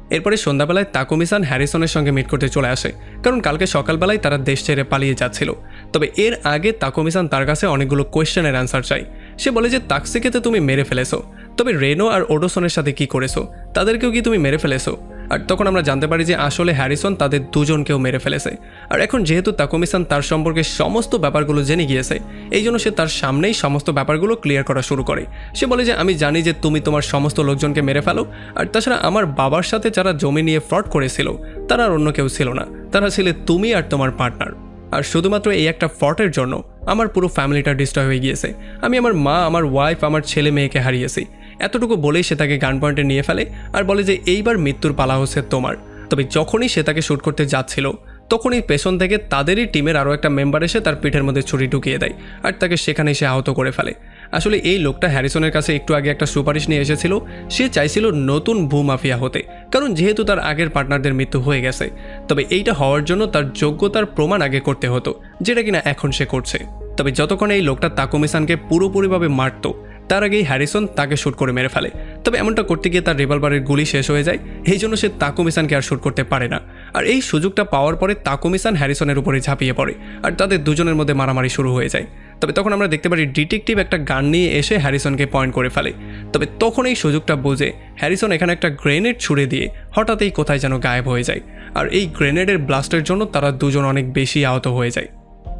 [SPEAKER 1] এরপরে সন্ধ্যাবেলায় তাকুমি-সান হ্যারিসনের সঙ্গে মিট করতে চলে আসে, কারণ কালকে সকালবেলায় তারা দেশ ছেড়ে পালিয়ে যাচ্ছিল। তবে এর আগে তাকুমি-সান তার কাছে অনেকগুলো কোয়েশ্চেনের অ্যান্সার চাই। সে বলে যে তাকসিকে তো তুমি মেরে ফেলেছো, তবে রেনো আর ওডোসনের সাথে কি করেছো, তাদেরকেও কি তুমি মেরে ফেলেছো? আর তখন আমরা জানতে পারি যে আসলে হ্যারিসন তাদের দুজনকেও মেরে ফেলেছে। আর এখন যেহেতু তাকুমি-সান তার সম্পর্কে সমস্ত ব্যাপারগুলো জেনে গিয়েছে, এই জন্য সে তার সামনেই সমস্ত ব্যাপারগুলো ক্লিয়ার করা শুরু করে। সে বলে যে আমি জানি যে তুমি তোমার সমস্ত লোকজনকে মেরে ফেলো, আর তাছাড়া আমার বাবার সাথে যারা জমি নিয়ে ফ্রড করেছিল তারা আর অন্য কেউ ছিল না, তারা ছিলে তুমি আর তোমার পার্টনার। আর শুধুমাত্র এই একটা ফ্রডের জন্য আমার পুরো ফ্যামিলিটা ডিস্ট্রয় হয়ে গিয়েছে, আমি আমার মা, আমার ওয়াইফ, আমার ছেলে মেয়েকে হারিয়েছি। এতটুকু বলেই সে তাকে গান পয়েন্টে নিয়ে ফেলে আর বলে যে এইবার মৃত্যুর পালা হচ্ছে তোমার। তবে যখনই সে তাকে শ্যুট করতে যাচ্ছিল তখনই পেছন থেকে তাদেরই টিমের আরও একটা মেম্বার এসে তার পিঠের মধ্যে ছুরি ঢুকিয়ে দেয় আর তাকে সেখানেই সে আহত করে ফেলে। আসলে এই লোকটা হ্যারিসনের কাছে একটু আগে একটা সুপারিশ নিয়ে এসেছিল, সে চাইছিল নতুন ভূমাফিয়া হতে, কারণ যেহেতু তার আগের পার্টনারদের মৃত্যু হয়ে গেছে। তবে এইটা হওয়ার জন্য তার যোগ্যতার প্রমাণ আগে করতে হতো, যেটা কিনা এখন সে করছে। তবে যতক্ষণ এই লোকটা তাকুমি-সানকে পুরোপুরিভাবে মারত তার আগেই হ্যারিসন তাকে শ্যুট করে মেরে ফেলে। তবে এমনটা করতে গিয়ে তার রিভলভারের গুলি শেষ হয়ে যায়, এই জন্য সে তাকুমি-সানকে আর শ্যুট করতে পারে না। আর এই সুযোগটা পাওয়ার পরে তাকুমি-সান হ্যারিসনের উপরে ঝাঁপিয়ে পড়ে আর তাদের দুজনের মধ্যে মারামারি শুরু হয়ে যায়। তবে তখন আমরা দেখতে পারি ডিটেকটিভ একটা গান নিয়ে এসে হ্যারিসনকে পয়েন্ট করে ফেলে। তবে তখন এই সুযোগটা বুঝে হ্যারিসন এখানে একটা গ্রেনেড ছুড়ে দিয়ে হঠাৎই কোথায় যেন গায়েব হয়ে যায়। আর এই গ্রেনেডের ব্লাস্টের জন্য তারা দুজন অনেক বেশি আহত হয়ে যায়।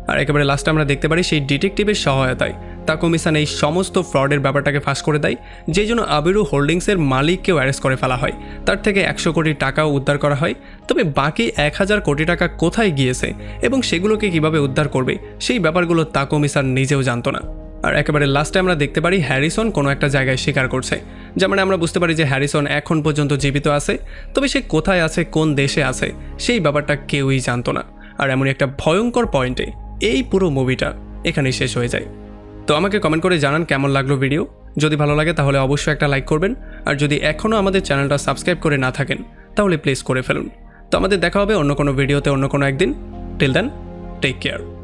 [SPEAKER 1] আর একেবারে লাস্টে আমরা দেখতে পারি সেই ডিটেকটিভের সহায়তায় তাকুমি-সান এই সমস্ত ফ্রডের ব্যাপারটাকে ফাঁস করে দেয়, যেই জন্য আবিরু হোল্ডিংসের মালিককেও অ্যারেস্ট করে ফেলা হয়। তার থেকে 100 কোটি টাকাও উদ্ধার করা হয়। তবে বাকি 1000 কোটি টাকা কোথায় গিয়েছে এবং সেগুলোকে কিভাবে উদ্ধার করবে সেই ব্যাপারগুলো তাকুমি-সান নিজেও জানতো না। আর একেবারে লাস্টে আমরা দেখতে পারি হ্যারিসন কোনো একটা জায়গায় শিকার করছে, যার মানে আমরা বুঝতে পারি যে হ্যারিসন এখন পর্যন্ত জীবিত আছে। তবে সে কোথায় আছে, কোন দেশে আছে সেই ব্যাপারটা কেউই জানতো না। আর এমনই একটা ভয়ঙ্কর পয়েন্টে এই পুরো মুভিটা এখানেই শেষ হয়ে যায়। তো আমাকে কমেন্ট করে জানান কেমন লাগলো ভিডিও। যদি ভালো লাগে তাহলে অবশ্যই একটা লাইক করবেন, আর যদি এখনও আমাদের চ্যানেলটা সাবস্ক্রাইব করে না থাকেন তাহলে প্লিজ করে ফেলুন। তো আমাদের দেখা হবে অন্য কোনো ভিডিওতে অন্য কোনো একদিন। Till then, take care.